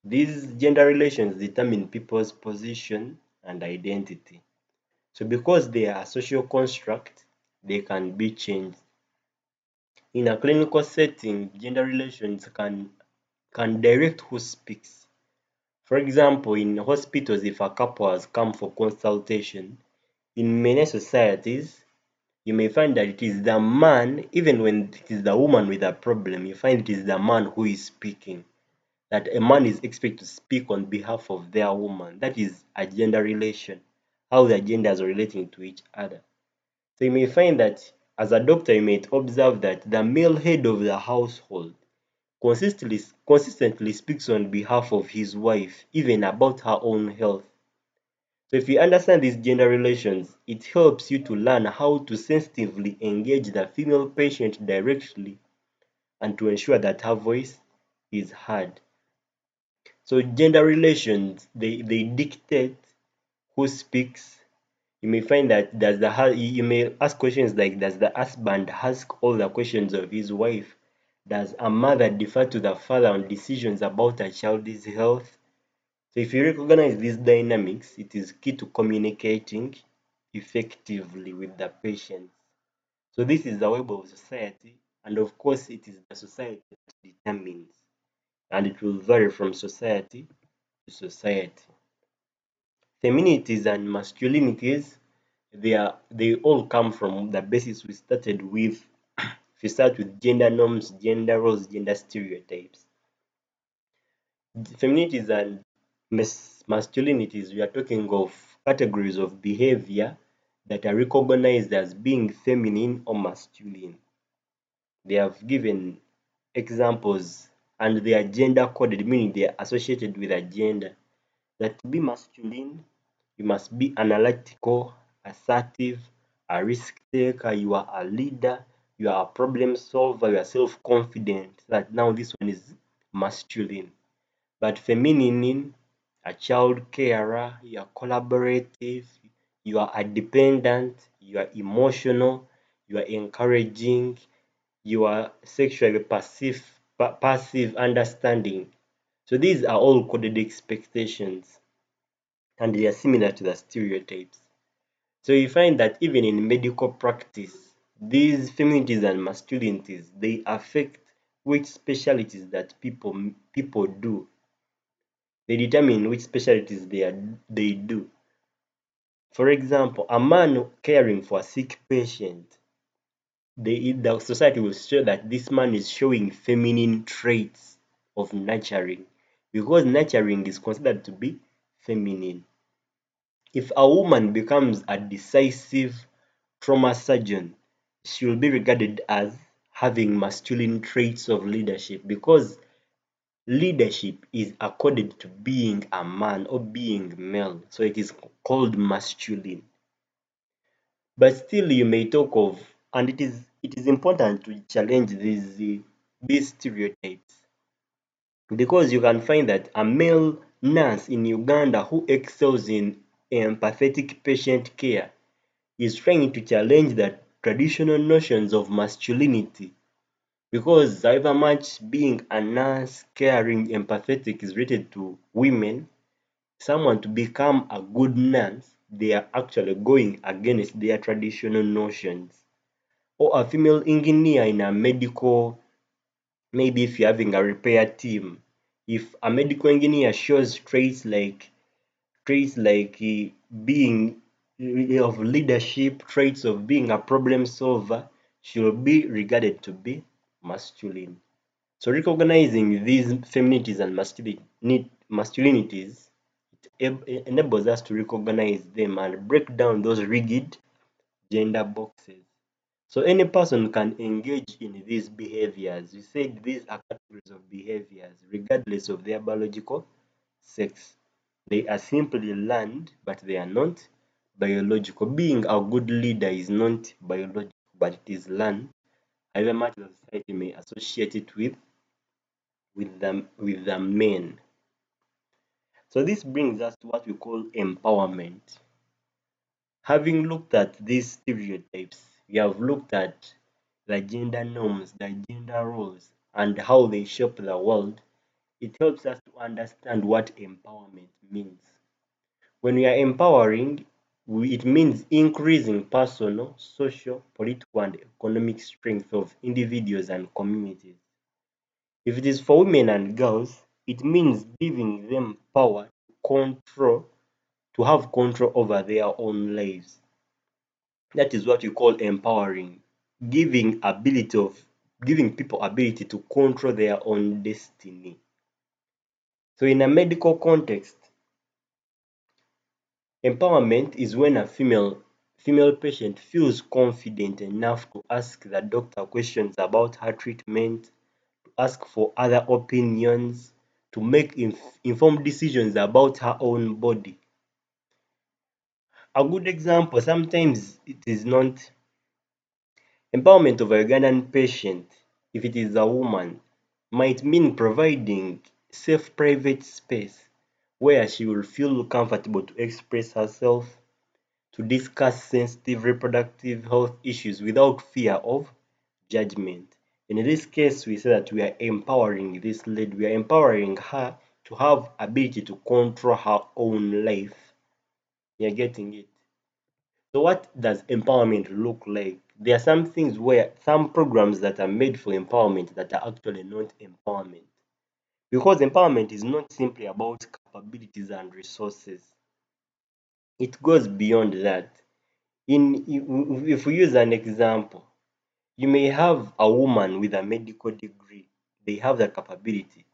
These gender relations determine people's position and identity. So because they are a social construct, they can be changed. In a clinical setting, gender relations can direct who speaks. For example, in hospitals, if a couple has come for consultation, in many societies, you may find that it is the man, even when it is the woman with a problem, you find it is the man who is speaking. That a man is expected to speak on behalf of their woman. That is a gender relation, how the genders are relating to each other. So you may find that as a doctor, you may observe that the male head of the household consistently speaks on behalf of his wife, even about her own health. So if you understand these gender relations, it helps you to learn how to sensitively engage the female patient directly and to ensure that her voice is heard. So gender relations, they dictate who speaks. You may find that you may ask questions like, does the husband ask all the questions of his wife? Does a mother defer to the father on decisions about a child's health? So if you recognize these dynamics, it is key to communicating effectively with the patient. So this is the web of society, and of course it is the society that determines, and it will vary from society to society. Feminities and masculinities, they all come from the basis we started with. If you start with gender norms, gender roles, gender stereotypes. Feminities and masculinities, we are talking of categories of behavior that are recognized as being feminine or masculine. They have given examples and they are gender coded, meaning they are associated with a gender. That to be masculine, you must be analytical, assertive, a risk taker, you are a leader, you are a problem solver, you are self confident. That now this one is masculine. But feminine, a child carer, you are collaborative, you are a dependent, you are emotional, you are encouraging, you are sexually passive, understanding. So these are all coded expectations and they are similar to the stereotypes. So you find that even in medical practice, these feminities and masculinities, they affect which specialties that people do. They determine which specialties they do. For example, a man caring for a sick patient, the society will show that this man is showing feminine traits of nurturing because nurturing is considered to be feminine. If a woman becomes a decisive trauma surgeon, she will be regarded as having masculine traits of leadership because leadership is accorded to being a man or being male, so it is called masculine. But still, you may talk of, and it is it is important to challenge these stereotypes, because you can find that a male nurse in Uganda who excels in empathetic patient care is trying to challenge the traditional notions of masculinity, because however much being a nurse, caring, empathetic is rated to women, someone to become a good nurse, they are actually going against their traditional notions. Or a female engineer in a medical, maybe if you're having a repair team, if a medical engineer shows traits like being of leadership, traits of being a problem solver, she'll be regarded to be masculine. So recognizing these feminities and masculinities, it enables us to recognize them and break down those rigid gender boxes. So any person can engage in these behaviors. We said these are categories of behaviors regardless of their biological sex. They are simply learned, but they are not biological. Being a good leader is not biological, but it is learned, however much the society may associate it with the men. So this brings us to what we call empowerment. Having looked at these stereotypes, we have looked at the gender norms, the gender roles, and how they shape the world. It helps us to understand what empowerment means. When we are empowering, it means increasing personal, social, political, and economic strength of individuals and communities. If it is for women and girls, it means giving them power to have control over their own lives. That is what we call empowering, giving people ability to control their own destiny. So in a medical context, empowerment is when a female patient feels confident enough to ask the doctor questions about her treatment, to ask for other opinions, to make informed decisions about her own body. A good example, sometimes it is not empowerment of a Ugandan patient, if it is a woman, might mean providing safe private space where she will feel comfortable to express herself, to discuss sensitive reproductive health issues without fear of judgment. In this case, we say that we are empowering this lady, we are empowering her to have ability to control her own life. You're getting it. So what does empowerment look like? There are some things where some programs that are made for empowerment that are actually not empowerment. Because empowerment is not simply about capabilities and resources. It goes beyond that. If we use an example, you may have a woman with a medical degree. They have the capability,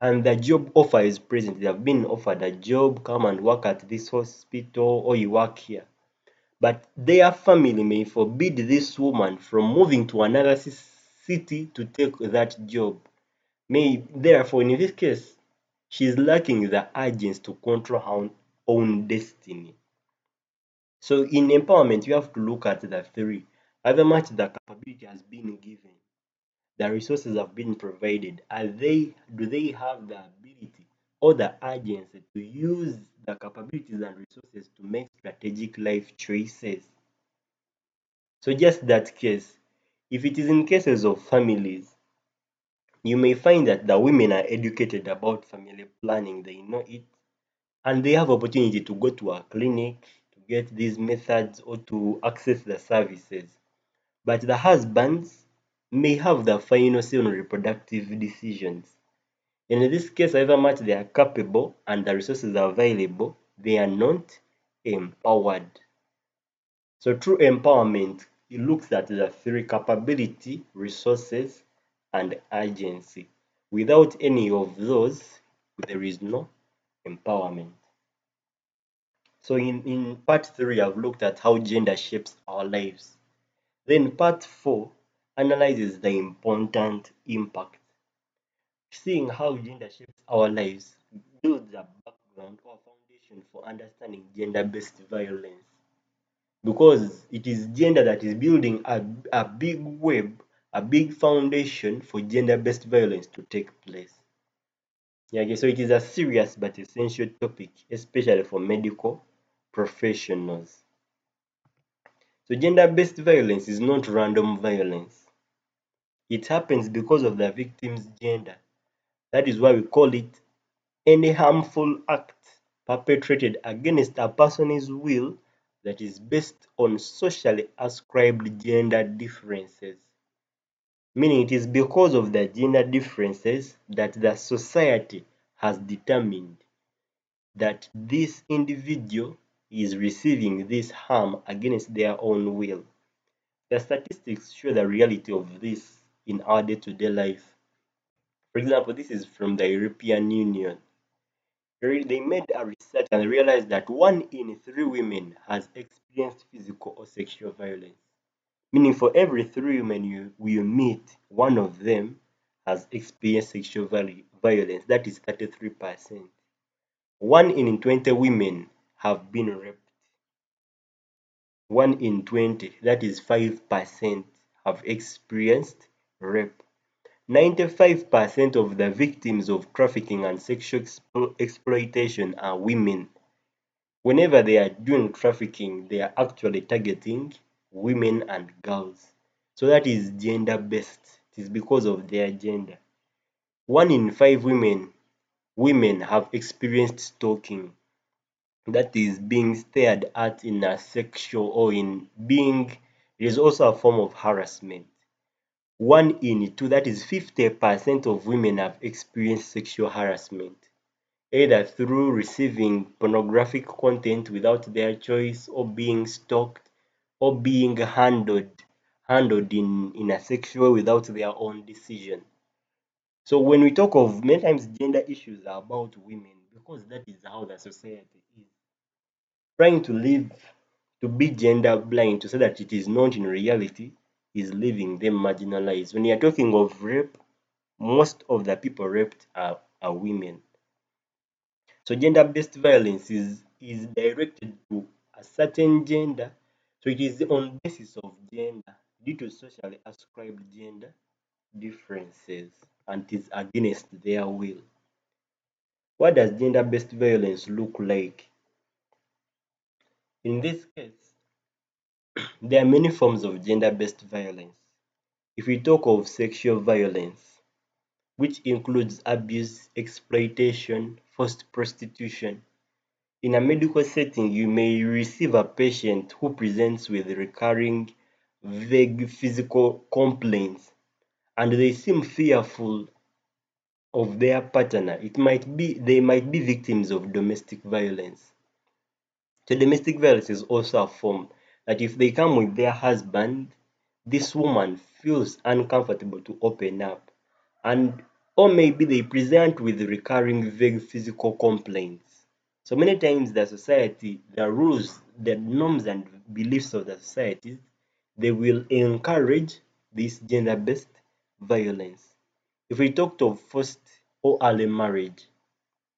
and the job offer is present. They have been offered a job, come and work at this hospital, or you work here. But their family may forbid this woman from moving to another city to take that job. Therefore, in this case, she is lacking the urgency to control her own destiny. So in empowerment, you have to look at the three. However much the capability has been given, the resources have been provided, do they have the ability or the urgency to use the capabilities and resources to make strategic life choices? So just that case, if it is in cases of families, you may find that the women are educated about family planning, they know it, and they have opportunity to go to a clinic to get these methods or to access the services. But the husbands may have the final say on reproductive decisions. And in this case, however much they are capable and the resources are available, they are not empowered. So true empowerment, it looks at the three: capability, resources, and urgency. Without any of those, there is no empowerment. So in part three, I've looked at how gender shapes our lives. Then part four analyzes the important impact. Seeing how gender shapes our lives builds a background or foundation for understanding gender-based violence. because it is gender that is building a big web, a big foundation for gender-based violence to take place. Yeah, okay, so it is a serious but essential topic, especially for medical professionals. So gender-based violence is not random violence. It happens because of the victim's gender. That is why we call it any harmful act perpetrated against a person's will that is based on socially ascribed gender differences. Meaning it is because of the gender differences that the society has determined that this individual is receiving this harm against their own will. The statistics show the reality of this in our day-to-day life. For example, this is from the European Union. They made a research and realized that 1 in 3 women has experienced physical or sexual violence. Meaning for every 3 women you meet, one of them has experienced sexual violence. That is 33%. 1 in 20 women have been raped. 1 in 20, that is 5%, have experienced rape. 95% of the victims of trafficking and sexual exploitation are women. Whenever they are doing trafficking, they are actually targeting women and girls. So that is gender based. It is because of their gender. 1 in 5 women have experienced stalking. That is being stared at in a sexual or in being, it is also a form of harassment. 1 in 2, that is 50% of women have experienced sexual harassment, either through receiving pornographic content without their choice, or being stalked, or being handled in a sexual without their own decision. So when we talk of, many times gender issues are about women because that is how the society is. Trying to live, to be gender blind, to say that it is not in reality, is leaving them marginalized. When you're talking of rape, most of the people raped are women. So gender-based violence is directed to a certain gender. So it is on basis of gender due to socially ascribed gender differences, and it is against their will. What does gender-based violence look like? In this case, there are many forms of gender-based violence. If we talk of sexual violence, which includes abuse, exploitation, forced prostitution. In a medical setting, you may receive a patient who presents with recurring, vague physical complaints and they seem fearful of their partner. They might be victims of domestic violence. So domestic violence is also a form that if they come with their husband, this woman feels uncomfortable to open up, and or maybe they present with recurring vague physical complaints. So many times the society, the rules, the norms and beliefs of the society, they will encourage this gender-based violence. If we talk of forced or early marriage,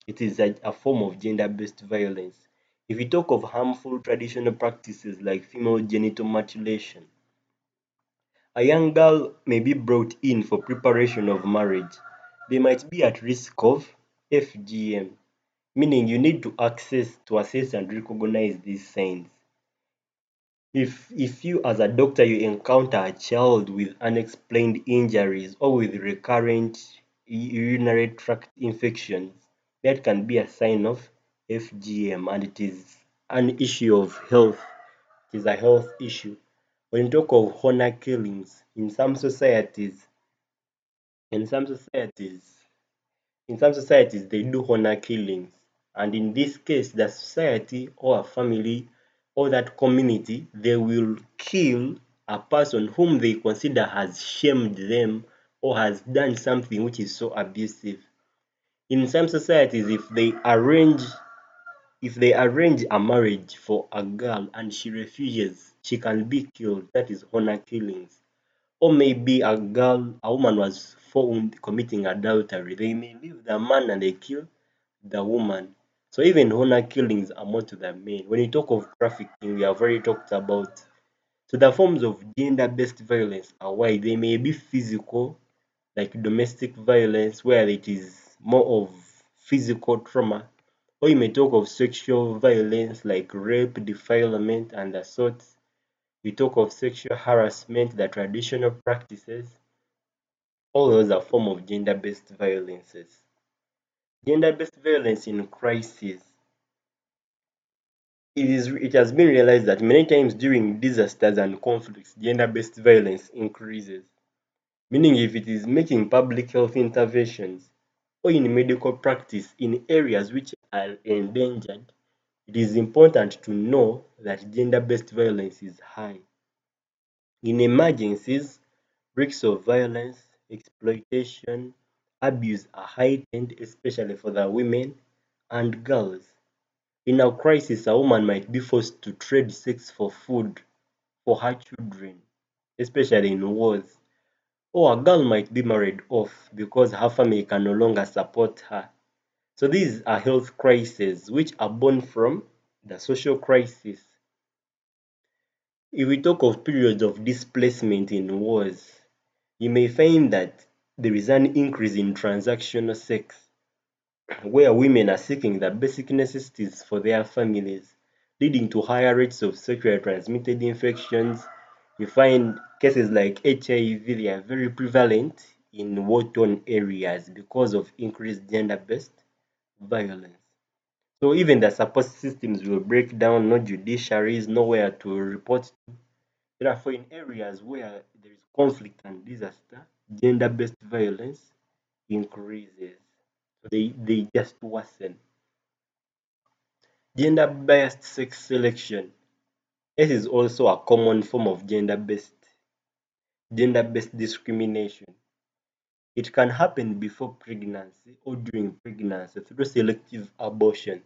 it is a form of gender-based violence. If we talk of harmful traditional practices like female genital mutilation, a young girl may be brought in for preparation of marriage. They might be at risk of FGM, meaning you need to assess and recognize these signs. If you as a doctor you encounter a child with unexplained injuries or with recurrent urinary tract infections, that can be a sign of FGM, and it is an issue of health. It is a health issue. When you talk of honor killings, in some societies, they do honor killings, and in this case, the society or a family or that community, they will kill a person whom they consider has shamed them or has done something which is so abusive. In some societies, if they arrange a marriage for a girl and she refuses, she can be killed. That is honor killings. Or maybe a woman was found committing adultery. They may leave the man and they kill the woman. So even honor killings amount to the main. When you talk of trafficking, we have already talked about. So the forms of gender-based violence are wide. They may be physical, like domestic violence, where it is more of physical trauma, or you may talk of sexual violence like rape, defilement, and assault. We talk of sexual harassment, the traditional practices. All those are form of gender-based violences. Gender-based violence in crisis. It has been realized that many times during disasters and conflicts, gender-based violence increases. Meaning if it is making public health interventions or in medical practice in areas which are endangered, it is important to know that gender-based violence is high. In emergencies, risks of violence, exploitation, abuse are heightened, especially for the women and girls. In a crisis, a woman might be forced to trade sex for food for her children, especially in wars. Or a girl might be married off because her family can no longer support her. So these are health crises which are born from the social crisis. If we talk of periods of displacement in wars, you may find that there is an increase in transactional sex where women are seeking the basic necessities for their families, leading to higher rates of sexually transmitted infections. You find cases like HIV, they are very prevalent in war-torn areas because of increased gender-based violence. So even the support systems will break down, no judiciaries, nowhere to report to. Therefore, in areas where there is conflict and disaster, gender-based violence increases. They just worsen. Gender-based sex selection. This is also a common form of gender-based discrimination. It can happen before pregnancy or during pregnancy through selective abortion.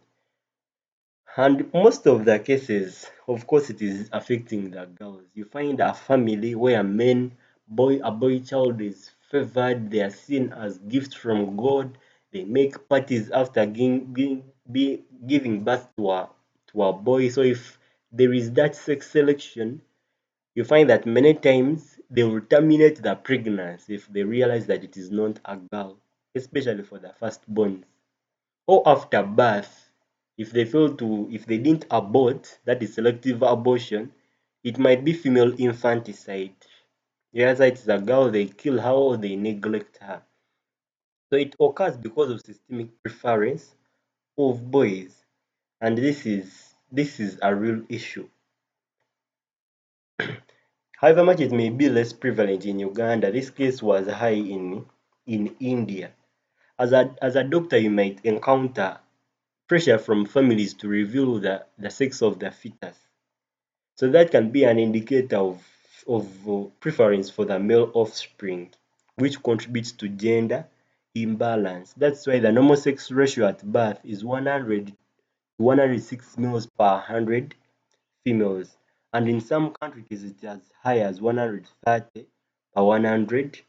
And most of the cases, of course, it is affecting the girls. You find a family where a boy child is favored, they are seen as gifts from God. They make parties after giving birth to a boy. So if there is that sex selection, you find that many times they will terminate the pregnancy if they realize that it is not a girl, especially for the firstborn. Or after birth, if they didn't abort, that is selective abortion, it might be female infanticide. Either it's a girl, they kill her or they neglect her. So it occurs because of systemic preference of boys, and this is a real issue. However much it may be less prevalent in Uganda, this case was high in India. As a doctor, you might encounter pressure from families to reveal the sex of the fetus. So that can be an indicator of preference for the male offspring, which contributes to gender imbalance. That's why the normal sex ratio at birth is 100 to 106 males per 100 females. And in some countries, it is as high as 130 per 100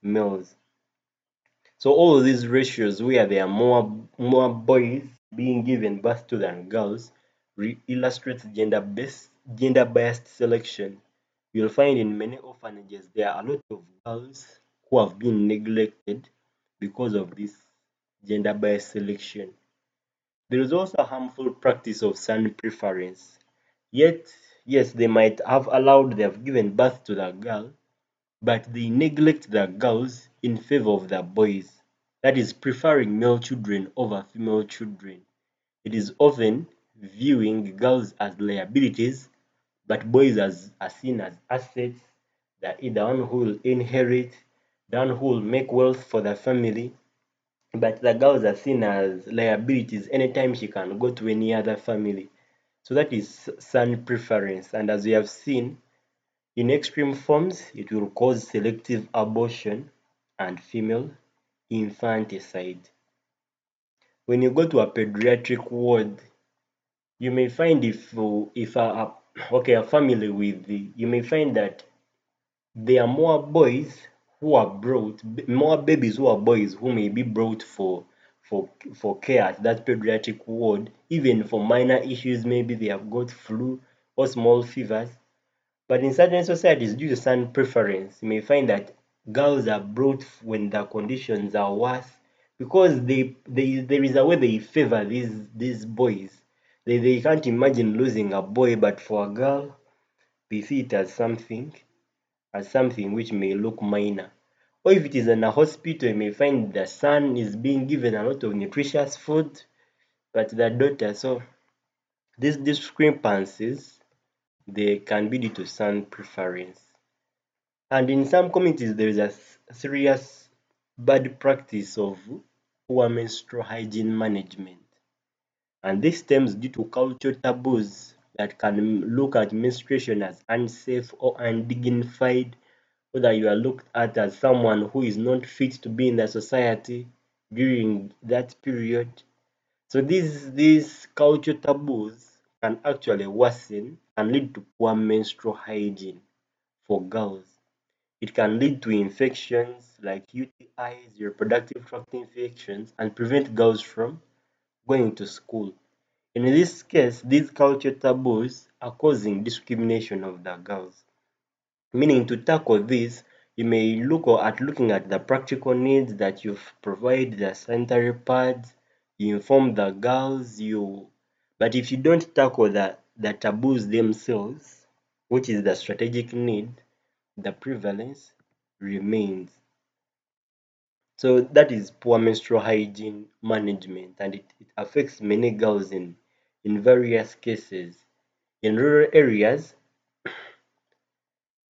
males. So all these ratios where there are more boys being given birth to than girls illustrates gender biased selection. You'll find in many orphanages there are a lot of girls who have been neglected because of this gender biased selection. There is also a harmful practice of son preference. Yet, yes, they have given birth to the girl, but they neglect the girls in favor of the boys. That is preferring male children over female children. It is often viewing girls as liabilities, but boys are seen as assets, the one who will inherit, the one who will make wealth for the family. But the girls are seen as liabilities anytime she can go to any other family. So that is son preference. And as we have seen, in extreme forms, it will cause selective abortion and female infanticide. When you go to a pediatric ward, you may find a family you may find that there are more babies who are boys who may be brought for care at that pediatric ward, even for minor issues, maybe they have got flu or small fevers. But in certain societies, due to some preference, you may find that girls are brought when the conditions are worse because there is a way they favor these boys. They can't imagine losing a boy, but for a girl, they see it as something which may look minor. Or if it is in a hospital, you may find the son is being given a lot of nutritious food, but the daughter. So these discrepancies, they can be due to some preference. And in some communities, there is a serious bad practice of poor menstrual hygiene management. And this stems due to cultural taboos that can look at menstruation as unsafe or undignified, whether you are looked at as someone who is not fit to be in the society during that period. So these cultural taboos can actually worsen and lead to poor menstrual hygiene for girls. It can lead to infections like UTIs, reproductive tract infections, and prevent girls from going to school. In this case, these cultural taboos are causing discrimination of the girls. Meaning to tackle this, you may looking at the practical needs that you've provided, the sanitary pads, you inform the girls, but if you don't tackle the taboos themselves, which is the strategic need, the prevalence remains. So that is poor menstrual hygiene management, and it affects many girls in various cases. In rural areas,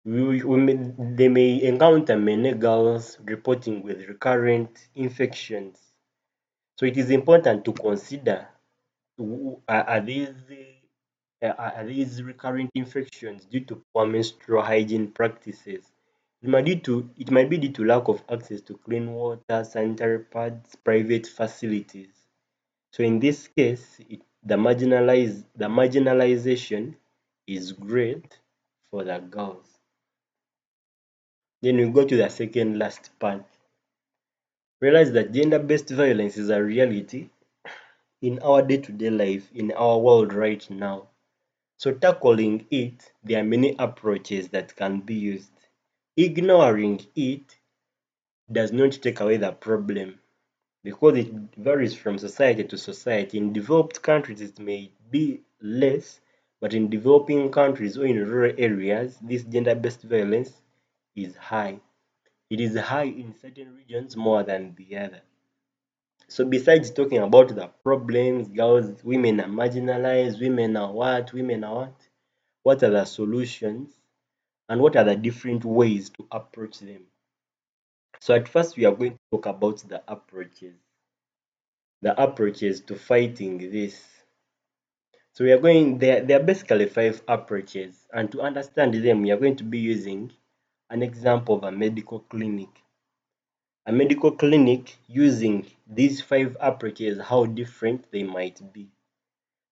they may encounter many girls reporting with recurrent infections. So it is important to consider, are these recurrent infections due to poor menstrual hygiene practices? It might be due to lack of access to clean water, sanitary pads, private facilities. So in this case, the marginalization is great for the girls. Then we go to the second last part. Realize that gender-based violence is a reality in our day-to-day life, in our world right now. So tackling it, there are many approaches that can be used. Ignoring it does not take away the problem because it varies from society to society. In developed countries, it may be less, but in developing countries or in rural areas, this gender-based violence is high. It is high in certain regions more than the other. So besides talking about the problems, girls, women are marginalized, women are what are the solutions, and what are the different ways to approach them? So at first we are going to talk about the approaches to fighting this. So there are basically 5 approaches, and to understand them, we are going to be using an example of a medical clinic. A medical clinic using these 5 approaches, how different they might be.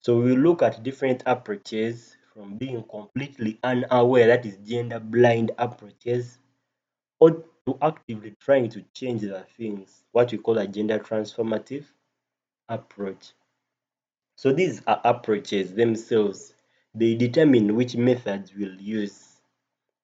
So we look at different approaches from being completely unaware, that is gender blind approaches, or to actively trying to change the things, what we call a gender transformative approach. So these are approaches themselves. They determine which methods we'll use,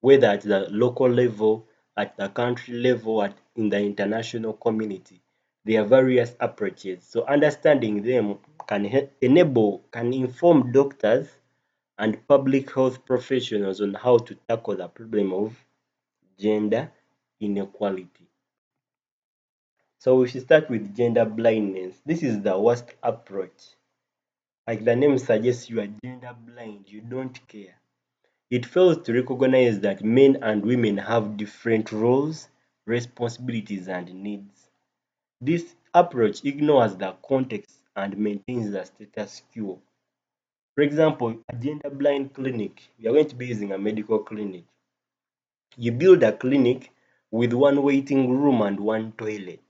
whether at the local level, at the country level, in the international community. There are various approaches. So understanding them can inform doctors and public health professionals on how to tackle the problem of gender inequality. So we should start with gender blindness. This is the worst approach. Like the name suggests, you are gender blind, you don't care. It fails to recognize that men and women have different roles, responsibilities, and needs. This approach ignores the context and maintains the status quo. For example, a gender blind clinic, we are going to be using a medical clinic. You build a clinic with one waiting room and one toilet.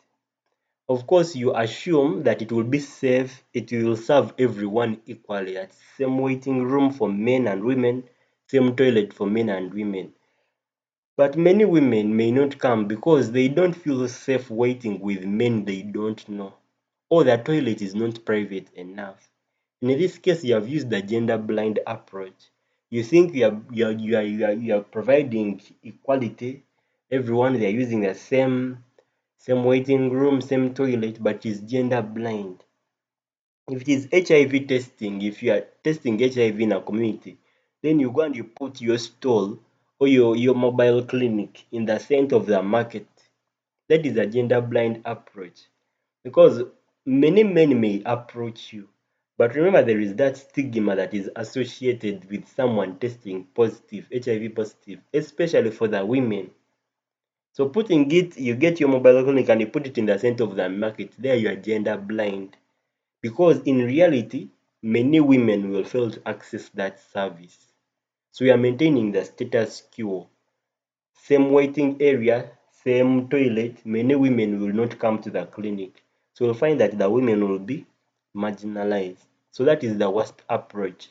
Of course, you assume that it will be safe, it will serve everyone equally. That's same waiting room for men and women, same toilet for men and women. But many women may not come because they don't feel safe waiting with men they don't know. or the toilet is not private enough. In this case, you have used the gender blind approach. You think you are providing equality. Everyone, they are using the same waiting room, same toilet, but it's gender blind. If it is HIV testing, if you are testing HIV in a community, then you go and you put your stall or your mobile clinic in the center of the market. That is a gender blind approach, because many men may approach you, but remember there is that stigma that is associated with someone testing positive, HIV positive, especially for the women. So putting it, you get your mobile clinic and you put it in the center of the market, there you are gender blind. Because in reality, many women will fail to access that service. So we are maintaining the status quo. Same waiting area, same toilet, many women will not come to the clinic. So we'll find that the women will be marginalized. So that is the worst approach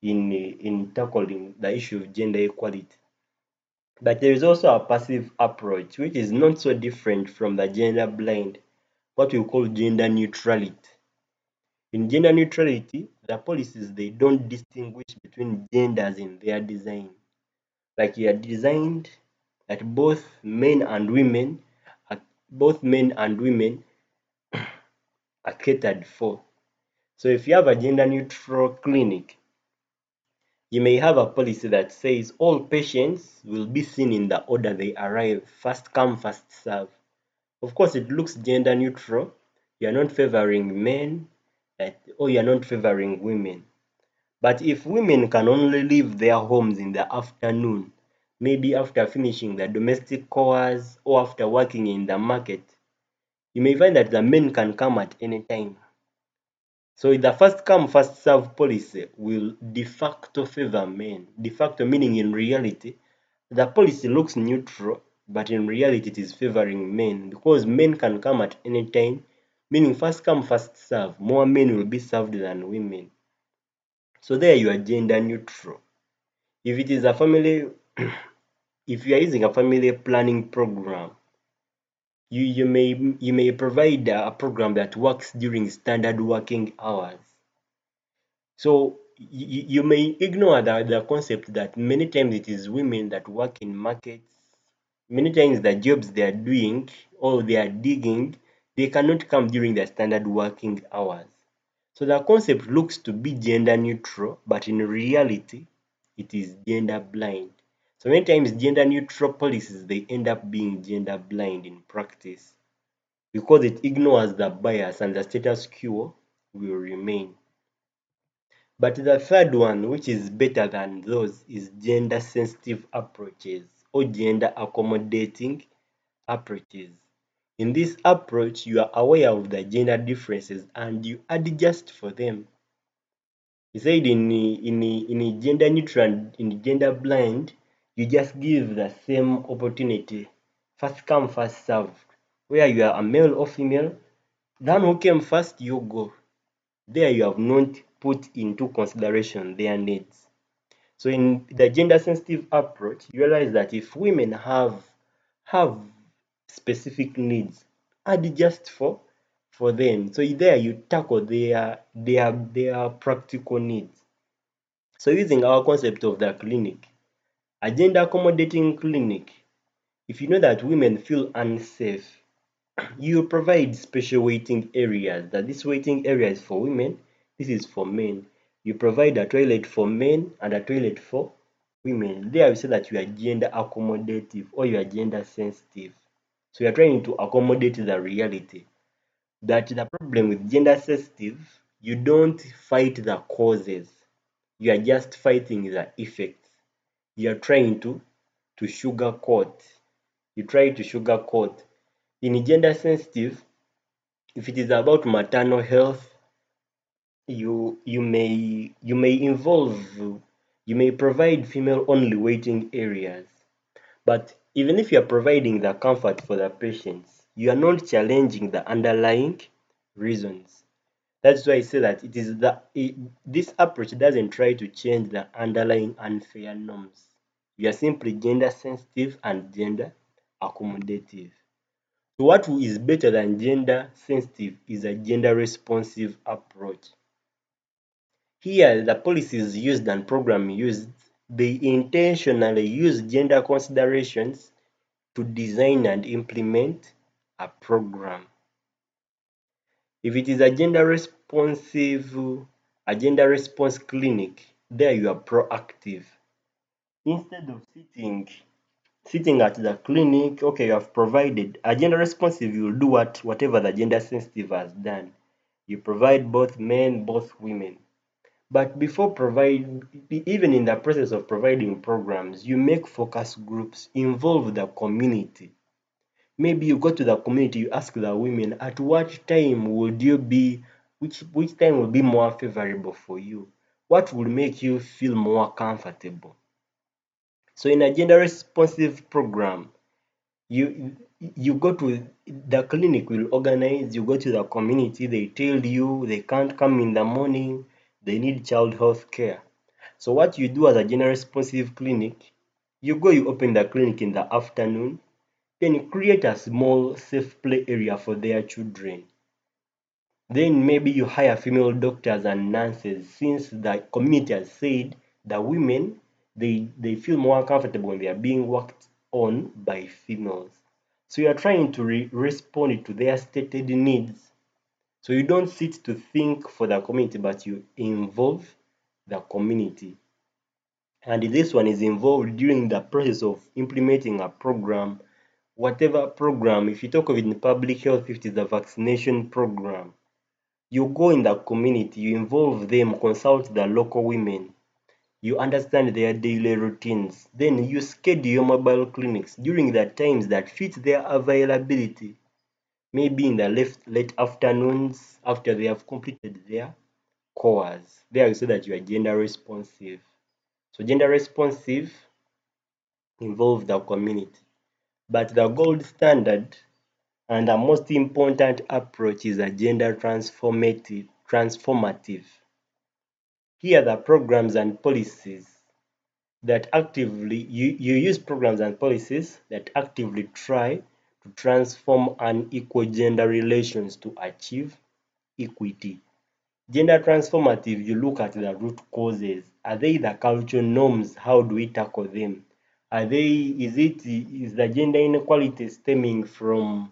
in tackling the issue of gender equality. But there is also a passive approach, which is not so different from the gender blind, what we call gender neutrality. In gender neutrality, the policies, they don't distinguish between genders in their design. Like you are designed that are, both men and women are catered for. So if you have a gender neutral clinic, you may have a policy that says all patients will be seen in the order they arrive, first come, first serve. Of course, it looks gender neutral. You are not favoring men, or you are not favoring women. But if women can only leave their homes in the afternoon, maybe after finishing the domestic chores or after working in the market, you may find that the men can come at any time. So the first come, first serve policy will de facto favor men. De facto meaning in reality, the policy looks neutral, but in reality it is favoring men because men can come at any time, meaning first come, first serve. More men will be served than women. So there you are gender neutral. If it is a family, if you are using a family planning program, you may provide a program that works during standard working hours. So you may ignore the concept that many times it is women that work in markets. Many times the jobs they are doing or they are digging, they cannot come during their standard working hours. So the concept looks to be gender neutral, but in reality, it is gender blind. So many times gender neutral policies, they end up being gender blind in practice because it ignores the bias and the status quo will remain. But the third one, which is better than those, is gender sensitive approaches or gender accommodating approaches. In this approach, you are aware of the gender differences and you adjust for them. He said in gender neutral and in gender blind, you just give the same opportunity, first come, first serve. Where you are a male or female, the one who came first, you go. There you have not put into consideration their needs. So in the gender sensitive approach, you realize that if women have specific needs, adjust for them. So there you tackle their practical needs. So using our concept of the clinic, a gender accommodating clinic, if you know that women feel unsafe, you provide special waiting areas. That this waiting area is for women, this is for men. You provide a toilet for men and a toilet for women. There we say that you are gender accommodative or you are gender sensitive. So you are trying to accommodate the reality. That the problem with gender sensitive, you don't fight the causes. You are just fighting the effects. You are trying to sugarcoat. You try to sugarcoat. In gender sensitive, if it is about maternal health, you may provide female only waiting areas. But even if you are providing the comfort for the patients, you are not challenging the underlying reasons. That's why I say that this approach doesn't try to change the underlying unfair norms. You are simply gender sensitive and gender accommodative. So what is better than gender sensitive is a gender responsive approach. Here, the policies used and program used, they intentionally use gender considerations to design and implement a program. If it is a gender response clinic, there you are proactive. Instead of sitting at the clinic, okay, you have provided a gender responsive, you will do whatever the gender sensitive has done. You provide both men, both women. But even in the process of providing programs, you make focus groups, involve the community. Maybe you go to the community, you ask the women, at what time would you be, which time will be more favorable for you? What will make you feel more comfortable? So in a gender responsive program, you go to the clinic will organize, you go to the community, they tell you they can't come in the morning, they need child health care. So what you do as a gender responsive clinic, you open the clinic in the afternoon, then you create a small safe play area for their children. Then maybe you hire female doctors and nurses, since the community has said the women they feel more comfortable when they are being worked on by females. So you are trying to respond to their stated needs. So you don't sit to think for the community, but you involve the community. And this one is involved during the process of implementing a program, whatever program. If you talk of it in public health, if it is a vaccination program, you go in the community, you involve them, consult the local women, you understand their daily routines, then you schedule your mobile clinics during the times that fit their availability, maybe in the late afternoons after they have completed their course. There you say that you are gender responsive. So gender responsive involve the community. But the gold standard and the most important approach is a gender transformative. Here are the programs and policies that you use programs and policies that actively try to transform unequal gender relations to achieve equity. Gender transformative, you look at the root causes. Are they the cultural norms? How do we tackle them? Is the gender inequality stemming from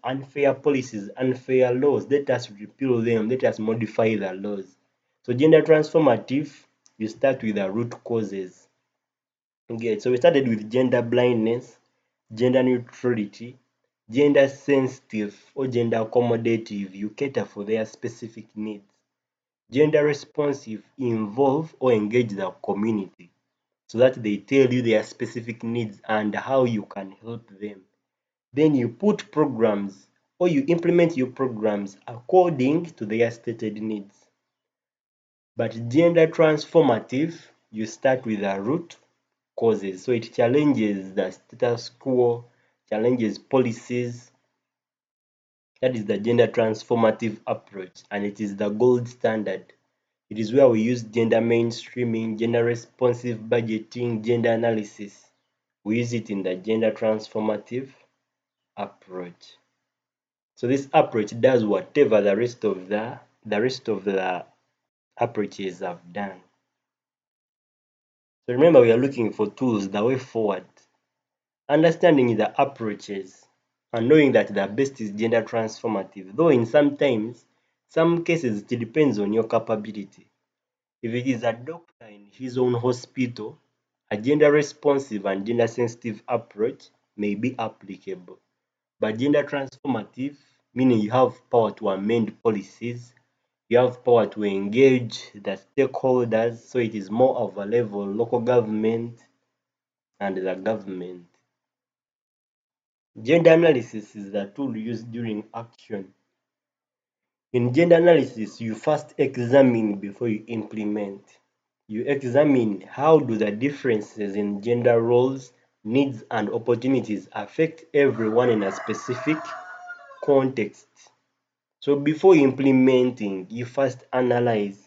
unfair policies, unfair laws? Let us repeal them, let us modify the laws. So gender transformative, you start with the root causes. Okay, so we started with gender blindness, gender neutrality, gender sensitive or gender accommodative, you cater for their specific needs. Gender responsive, involve or engage the community so that they tell you their specific needs and how you can help them. Then you put programs or you implement your programs according to their stated needs. But gender transformative, you start with the root causes. So it challenges the status quo, challenges policies. That is the gender transformative approach, and it is the gold standard. It is where we use gender mainstreaming, gender responsive budgeting, gender analysis. We use it in the gender transformative approach. So this approach does whatever the rest of the approaches have done. So remember, we are looking for tools, the way forward. Understanding the approaches and knowing that the best is gender transformative, though in some cases, it depends on your capability. If it is a doctor in his own hospital, a gender responsive and gender sensitive approach may be applicable. But gender transformative, meaning you have power to amend policies, you have power to engage the stakeholders, so it is more of a level local government and the government. Gender analysis is the tool used during action. In gender analysis, you first examine before you implement. You examine how do the differences in gender roles, needs, and opportunities affect everyone in a specific context. So before implementing, you first analyze.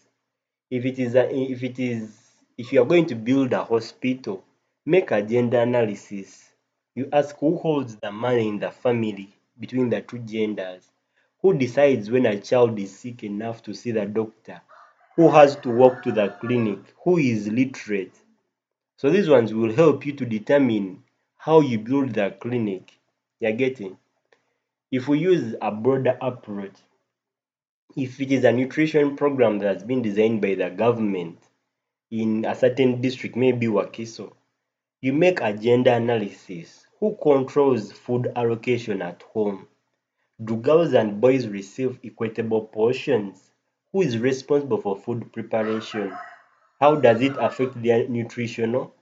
If you are going to build a hospital, make a gender analysis. You ask who holds the money in the family. between the two genders? Who decides when a child is sick enough to see the doctor? Who has to walk to the clinic? Who is literate? So these ones will help you to determine how you build the clinic. You're getting? If we use a broader approach, if it is a nutrition program that has been designed by the government in a certain district, maybe Wakiso, you make a gender analysis. Who controls food allocation at home? Do girls and boys receive equitable portions? Who is responsible for food preparation? How does it affect their nutritional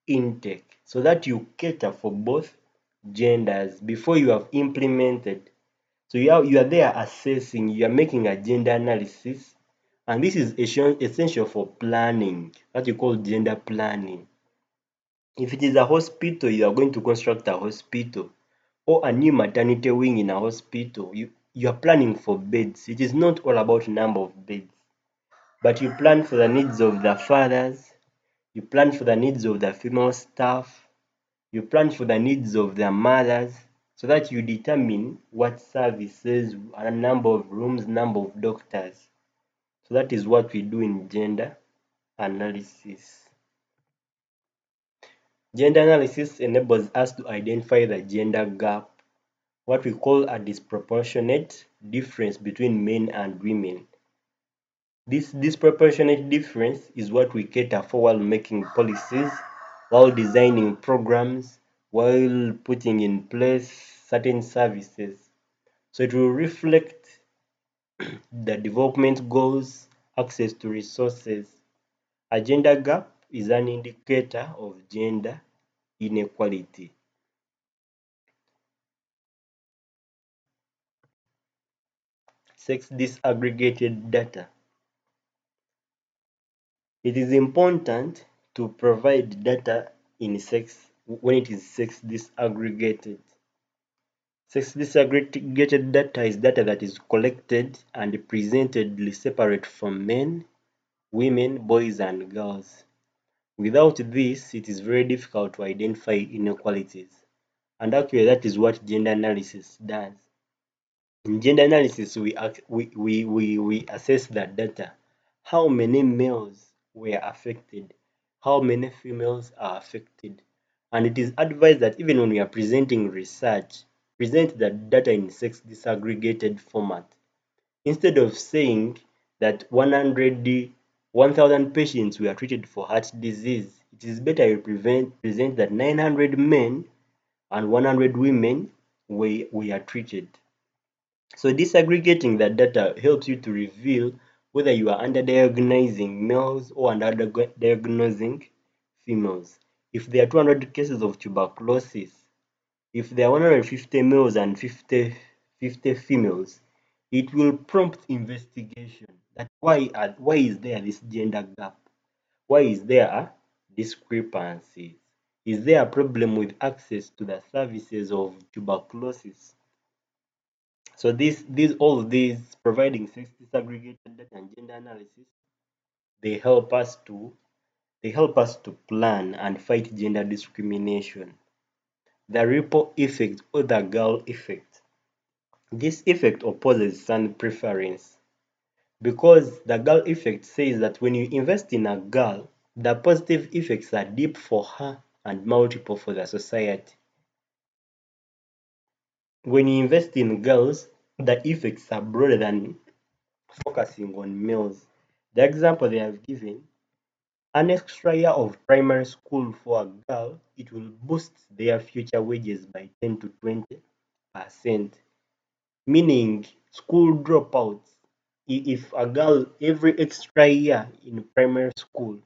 intake? So that you cater for both genders before you have implemented. So you are there assessing, you are making a gender analysis, and this is essential for planning, that you call gender planning. If it is a hospital, you are going to construct a hospital or a new maternity wing in a hospital, you are planning for beds. It is not all about number of beds, but you plan for the needs of the fathers, you plan for the needs of the female staff, you plan for the needs of the mothers, so that you determine what services, a number of rooms, number of doctors. So that is what we do in gender analysis. Gender analysis enables us to identify the gender gap, what we call a disproportionate difference between men and women. This disproportionate difference is what we cater for while making policies, while designing programs, while putting in place certain services. So it will reflect the development goals, access to resources. A gender gap is an indicator of gender inequality. Sex disaggregated data. It is important to provide data in sex when it is sex disaggregated. Sex disaggregated data is data that is collected and presented separate from men, women, boys, and girls. Without this, it is very difficult to identify inequalities. And actually, that is what gender analysis does. In gender analysis, we assess the data. How many males were affected? How many females are affected? And it is advised that even when we are presenting research, present the data in sex disaggregated format. Instead of saying that 1,000 patients were treated for heart disease, it is better you present that 900 men and 100 women were treated. So disaggregating the data helps you to reveal whether you are underdiagnosing males or underdiagnosing females. If there are 200 cases of tuberculosis, if there are 150 males and 50 females, it will prompt investigation. That why is there this gender gap? Why is there a discrepancy? Is there a problem with access to the services of tuberculosis? So all of these providing sex disaggregated data and gender analysis, they help us to plan and fight gender discrimination. The ripple effect or the girl effect. This effect opposes son preference because the girl effect says that when you invest in a girl, the positive effects are deep for her and multiple for the society. When you invest in girls, the effects are broader than focusing on males. The example they have given, an extra year of primary school for a girl, it will boost their future wages by 10 to 20%. Meaning school dropouts, if a girl every extra year in primary school,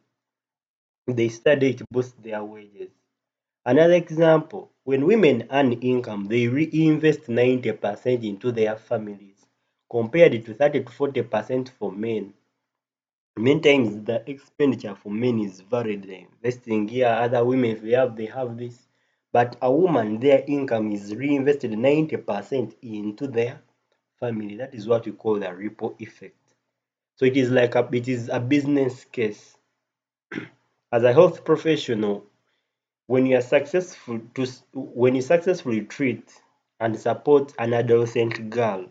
they study to boost their wages. Another example, when women earn income, they reinvest 90% into their families, compared to 30 to 40% for men. Many times the expenditure for men is varied. They're investing here, other women if they have this. But a woman, their income is reinvested 90% into their family. That is what we call the ripple effect. So it is a business case. As a health professional, when you successfully treat and support an adolescent girl.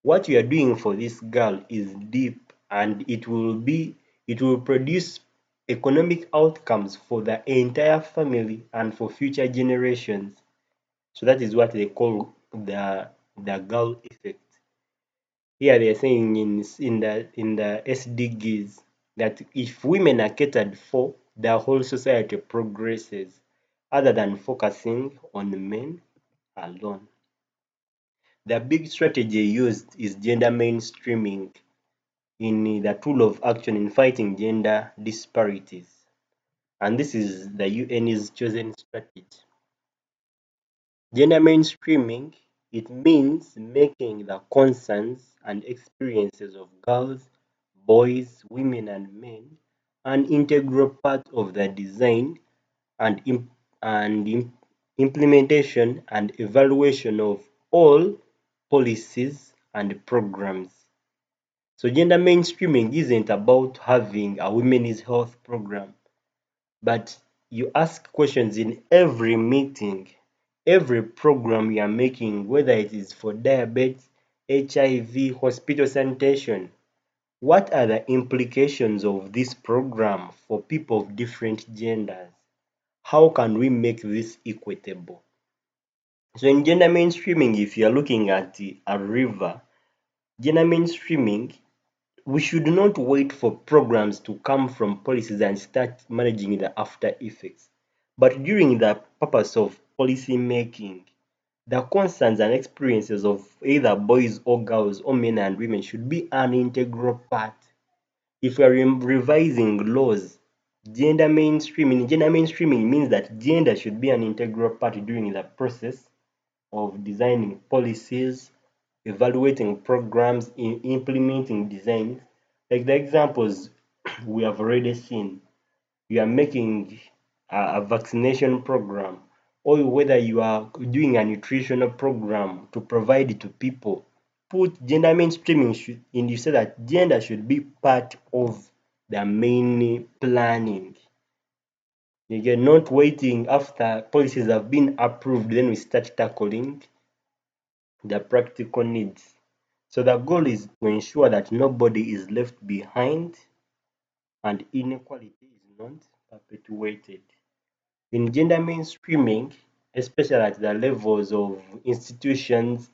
What you are doing for this girl is deep, and it will produce economic outcomes for the entire family and for future generations. So that is what they call the girl effect. Here they are saying in the SDGs that if women are catered for, the whole society progresses, other than focusing on men alone. The big strategy used is gender mainstreaming in the tool of action in fighting gender disparities. And this is the UN's chosen strategy. Gender mainstreaming, it means making the concerns and experiences of girls, boys, women, and men an integral part of the design and, implementation and evaluation of all policies and programs. So, gender mainstreaming isn't about having a women's health program, but you ask questions in every meeting, every program you are making, whether it is for diabetes, HIV, hospital sanitation. What are the implications of this program for people of different genders? How can we make this equitable? So, in gender mainstreaming, if you are looking at a river, gender mainstreaming, we should not wait for programs to come from policies and start managing the after effects. But during the purpose of policy making, the concerns and experiences of either boys or girls or men and women should be an integral part. If we are revising laws, gender mainstreaming means that gender should be an integral part during the process of designing policies, evaluating programs, implementing designs. Like the examples we have already seen, you are making a vaccination program, or whether you are doing a nutritional program to provide it to people. Put gender mainstreaming in, you say that gender should be part of the main planning. You get, not waiting after policies have been approved, then we start tackling the practical needs. So the goal is to ensure that nobody is left behind and inequality is not perpetuated. In gender mainstreaming, especially at the levels of institutions,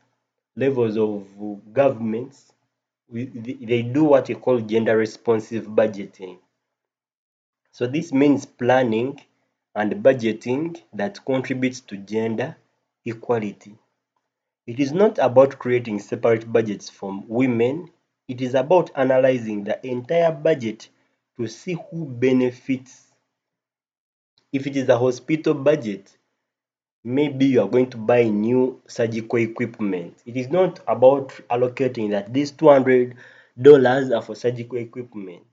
levels of governments, they do what we call gender responsive budgeting. So this means planning and budgeting that contributes to gender equality. It is not about creating separate budgets for women. It is about analyzing the entire budget to see who benefits. If it is a hospital budget, maybe you are going to buy new surgical equipment. It is not about allocating that these $200 are for surgical equipment.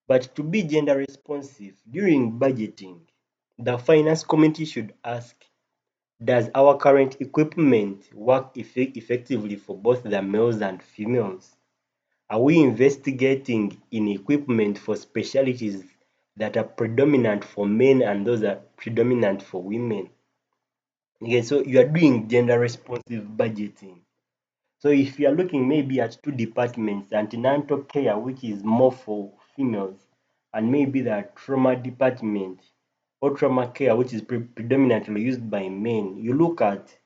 But to be gender responsive during budgeting, the finance committee should ask, does our current equipment work effectively for both the males and females? Are we investigating in equipment for specialties that are predominant for men and those are predominant for women? Okay, so you are doing gender responsive budgeting. So if you are looking maybe at two departments, antenatal care, which is more for females, and maybe the trauma department or trauma care, which is predominantly used by men, you look at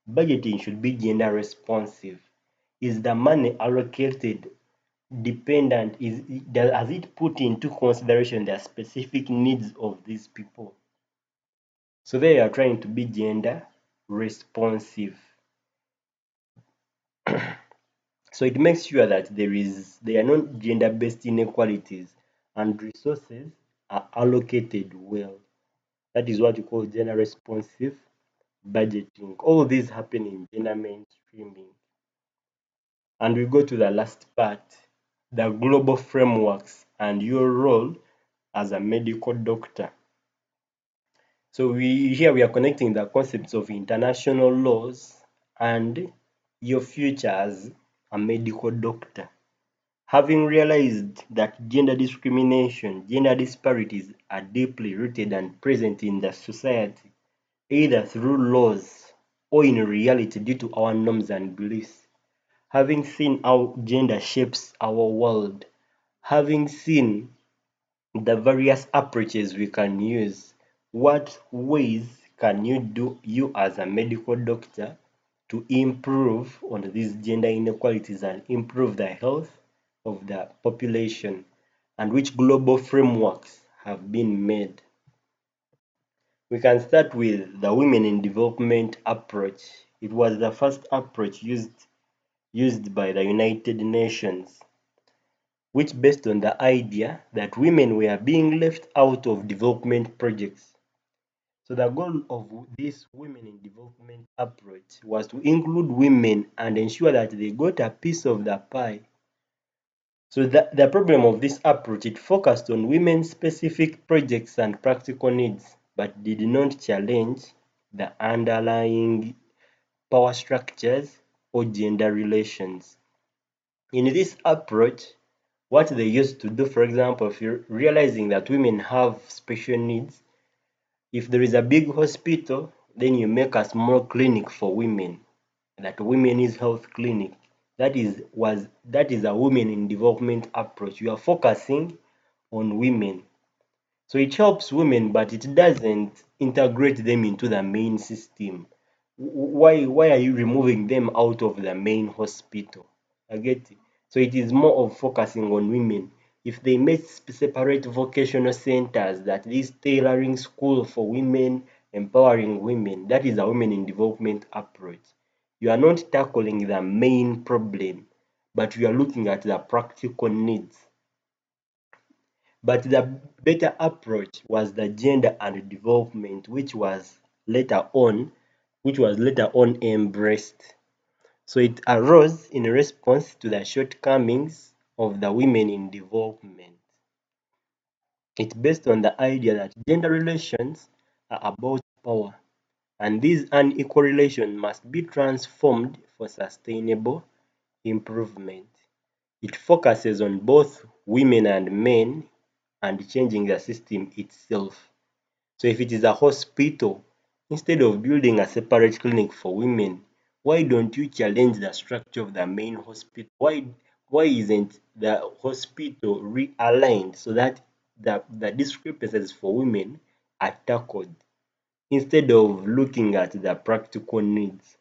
budgeting should be gender responsive. Is the money allocated dependent? Has it put into consideration the specific needs of these people? So they are trying to be gender responsive. So it makes sure that there are not gender-based inequalities and resources are allocated well. That is what you call gender responsive budgeting. All these happen in gender mainstreaming. And we go to the last part, the global frameworks and your role as a medical doctor. So here we are connecting the concepts of international laws and your future as a medical doctor. Having realized that gender discrimination, gender disparities are deeply rooted and present in the society, either through laws or in reality due to our norms and beliefs. Having seen how gender shapes our world, having seen the various approaches we can use, what ways can you do, you as a medical doctor, to improve on these gender inequalities and improve the health of the population, and which global frameworks have been made? We can start with the women in development approach. It was the first approach used by the United Nations, which based on the idea that women were being left out of development projects. So the goal of this women in development approach was to include women and ensure that they got a piece of the pie. So the problem of this approach, it focused on women's specific projects and practical needs, but did not challenge the underlying power structures or gender relations. In this approach, what they used to do, for example, if you're realizing that women have special needs, if there is a big hospital, then you make a small clinic for women, that women's health clinic. That is a women in development approach. You are focusing on women. So it helps women, but it doesn't integrate them into the main system. Why are you removing them out of the main hospital? I get it. So it is more of focusing on women. If they make separate vocational centers, that is tailoring school for women, empowering women, that is a women in development approach. You are not tackling the main problem, but you are looking at the practical needs. But the better approach was the gender and development, which was later on embraced. So it arose in response to the shortcomings of the women in development. It's based on the idea that gender relations are about power, and these unequal relations must be transformed for sustainable improvement. It focuses on both women and men and changing the system itself. So if it is a hospital, instead of building a separate clinic for women, why don't you challenge the structure of the main hospital? Why isn't the hospital realigned so that the discrepancies for women are tackled instead of looking at the practical needs?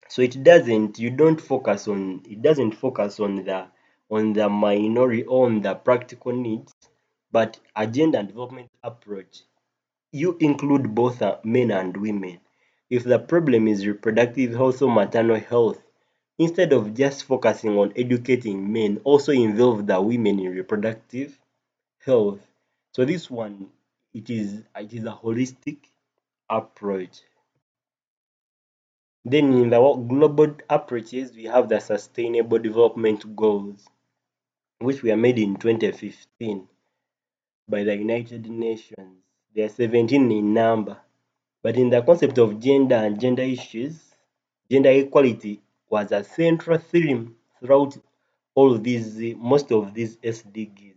So it doesn't focus on the minority, on the practical needs, but agenda and development approach, you include both men and women. If the problem is reproductive health or maternal health, instead of just focusing on educating men, also involve the women in reproductive health. So this one, it is a holistic approach. Then in the global approaches, we have the Sustainable Development Goals, which were made in 2015 by the United Nations. They are 17 in number. But in the concept of gender and gender issues, gender equality was a central theme throughout most of these SDGs.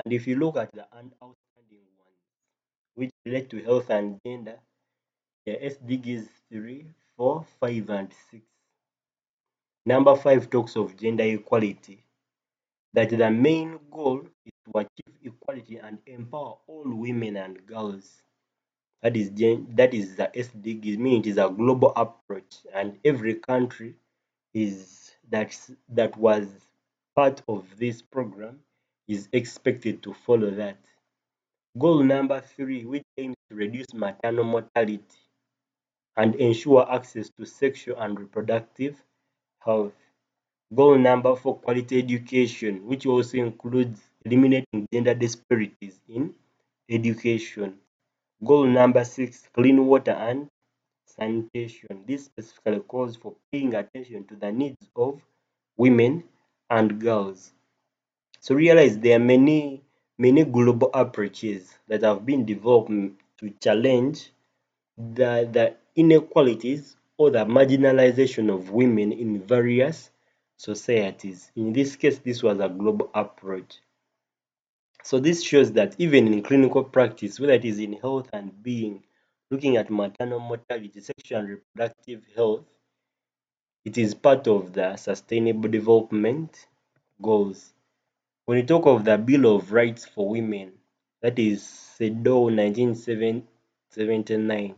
And if you look at the outstanding ones, which relate to health and gender, the SDGs 3, 4, 5, and 6. Number 5 talks of gender equality, that the main goal is to achieve equality and empower all women and girls. That is the SDGs, meaning it is a global approach, and every country that was part of this program is expected to follow that. Goal number 3, which aims to reduce maternal mortality and ensure access to sexual and reproductive health. Goal number 4, quality education, which also includes eliminating gender disparities in education. Goal number 6, clean water and sanitation. This specifically calls for paying attention to the needs of women and girls. So realize there are many global approaches that have been developed to challenge the inequalities or the marginalization of women in various societies. In this case, this was a global approach. So this shows that even in clinical practice, whether it is in health and being, Looking at maternal mortality, sexual and reproductive health, it is part of the Sustainable Development Goals. When you talk of the Bill of Rights for Women, that is CEDAW 1979,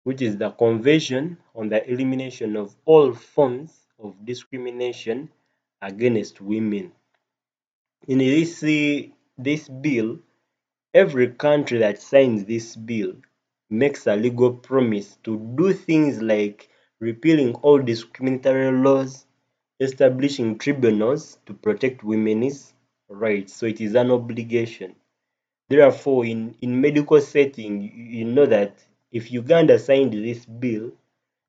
which is the Convention on the Elimination of All Forms of Discrimination against Women. In this bill, every country that signs this bill makes a legal promise to do things like repealing all discriminatory laws, establishing tribunals to protect women's rights. So it is an obligation. Therefore, in medical setting, you know that if Uganda signed this bill,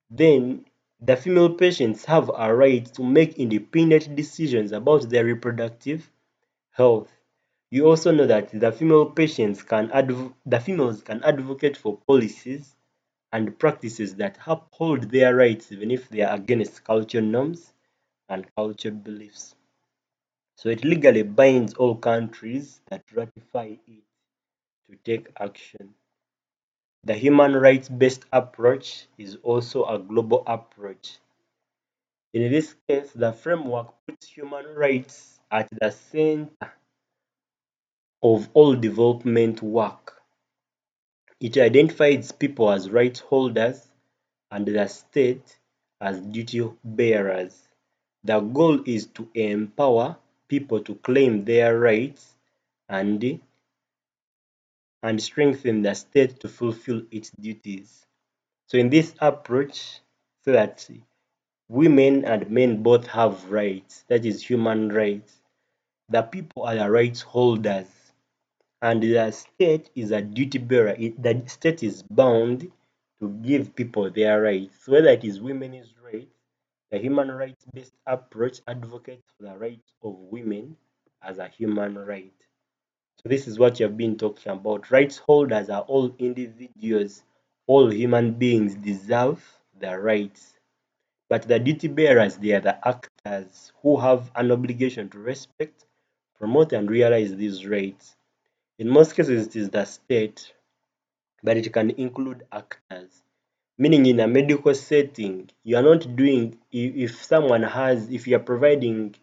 then the female patients have a right to make independent decisions about their reproductive health. You also know that the females can advocate for policies and practices that uphold their rights even if they are against cultural norms and cultural beliefs. So it legally binds all countries that ratify it to take action. The human rights based approach is also a global approach. In this case, the framework puts human rights at the center of all development work. It identifies people as rights holders and the state as duty bearers. The goal is to empower people to claim their rights and, and strengthen the state to fulfill its duties. So in this approach, so that women and men both have rights, that is human rights. The people are the rights holders and the state is a duty bearer. The state is bound to give people their rights. So whether it is women's rights, the human rights based approach advocates for the rights of women as a human right. So this is what you have been talking about. Rights holders are all individuals, all human beings deserve the rights. But the duty bearers, they are the actors who have an obligation to respect, promote, and realize these rights. In most cases, it is the state, but it can include actors. Meaning, in a medical setting, you are not doing, if you are providing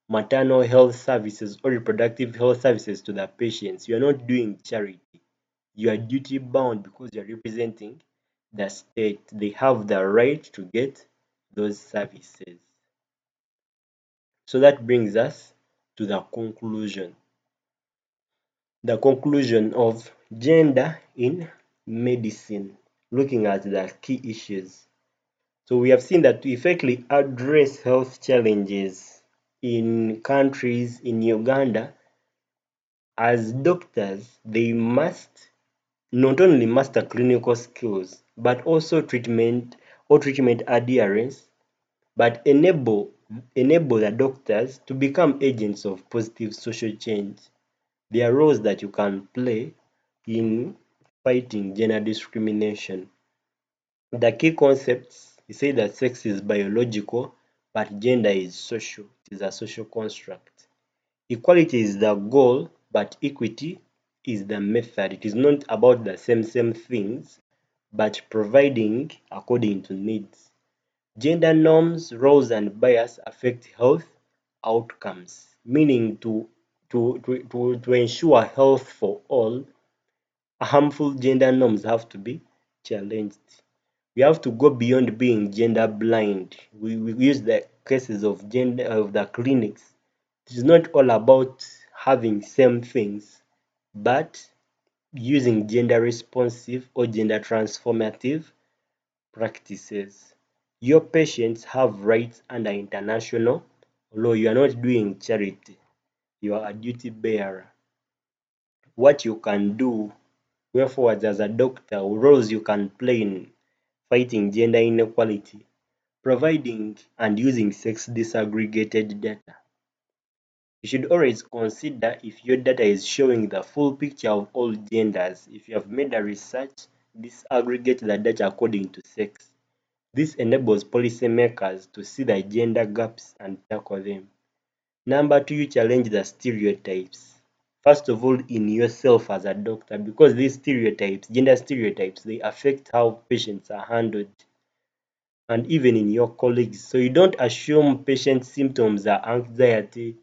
maternal health services or reproductive health services to the patients, you are not doing charity. You are duty bound because you are representing the state. They have the right to get those services. So that brings us to the conclusion. The conclusion of gender in medicine, looking at the key issues. So we have seen that to effectively address health challenges in countries in Uganda, as doctors, they must not only master clinical skills, but also treatment adherence, but enable the doctors to become agents of positive social change. There are roles that you can play in fighting gender discrimination. The key concepts, you say that sex is biological, but gender is social. It is a social construct. Equality is the goal, but equity is the method. It is not about the same things, but providing according to needs. Gender norms, roles, and bias affect health outcomes, meaning to ensure health for all, harmful gender norms have to be challenged. We have to go beyond being gender blind. We use the cases of gender of the clinics. It is not all about having same things, but using gender responsive or gender transformative practices. Your patients have rights under international law. You are not doing charity. You are a duty bearer. What you can do, wherefore, as a doctor, roles you can play in fighting gender inequality, providing and using sex disaggregated data. You should always consider if your data is showing the full picture of all genders. If you have made a research, disaggregate the data according to sex. This enables policymakers to see the gender gaps and tackle them. Number two, you challenge the stereotypes. First of all, in yourself as a doctor, because these stereotypes, gender stereotypes, they affect how patients are handled, and even in your colleagues. So you don't assume patient symptoms are anxiety,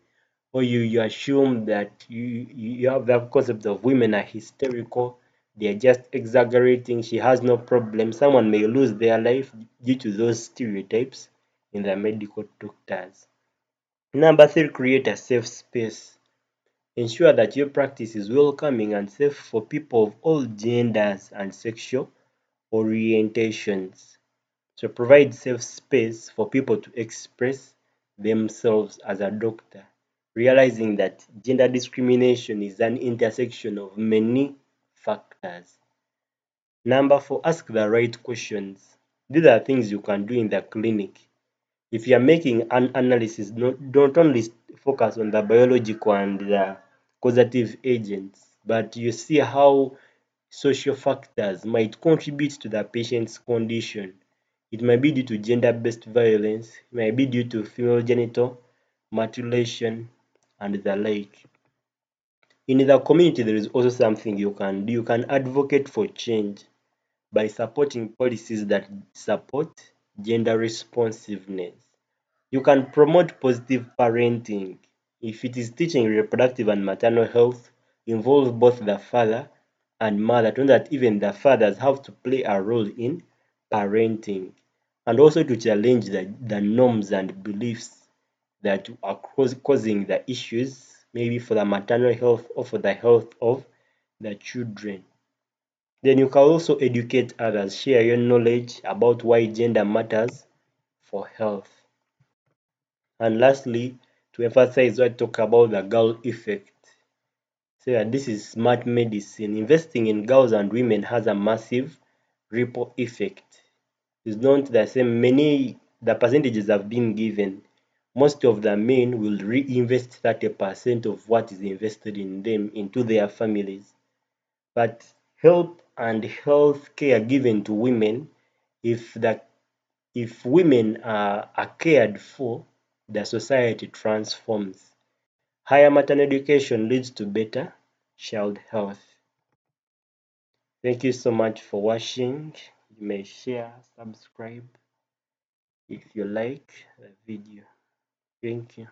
or you assume that you have that concept of women are hysterical, they're just exaggerating, she has no problem. Someone may lose their life due to those stereotypes in the medical doctors. Number three, create a safe space. Ensure that your practice is welcoming and safe for people of all genders and sexual orientations. So provide safe space for people to express themselves as a doctor, realizing that gender discrimination is an intersection of many factors. Number four, ask the right questions. These are things you can do in the clinic. If you are making an analysis, don't only focus on the biological and the causative agents, but you see how social factors might contribute to the patient's condition. It might be due to gender-based violence, it might be due to female genital mutilation, and the like. In the community, there is also something you can do. You can advocate for change by supporting policies that support gender responsiveness. You can promote positive parenting. If it is teaching reproductive and maternal health, involve both the father and mother to know that even the fathers have to play a role in parenting, and also to challenge the norms and beliefs that are causing the issues, maybe for the maternal health or for the health of the children. Then you can also educate others, share your knowledge about why gender matters for health. And lastly, to emphasize, I talk about the girl effect. So that this is smart medicine. Investing in girls and women has a massive ripple effect. It's not the same. The percentages have been given. Most of the men will reinvest 30% of what is invested in them into their families. But help and health care given to women, if the if women are cared for, the society transforms. Higher maternal education leads to better child health. Thank you so much for watching. You may share, subscribe if you like the video. Thank you.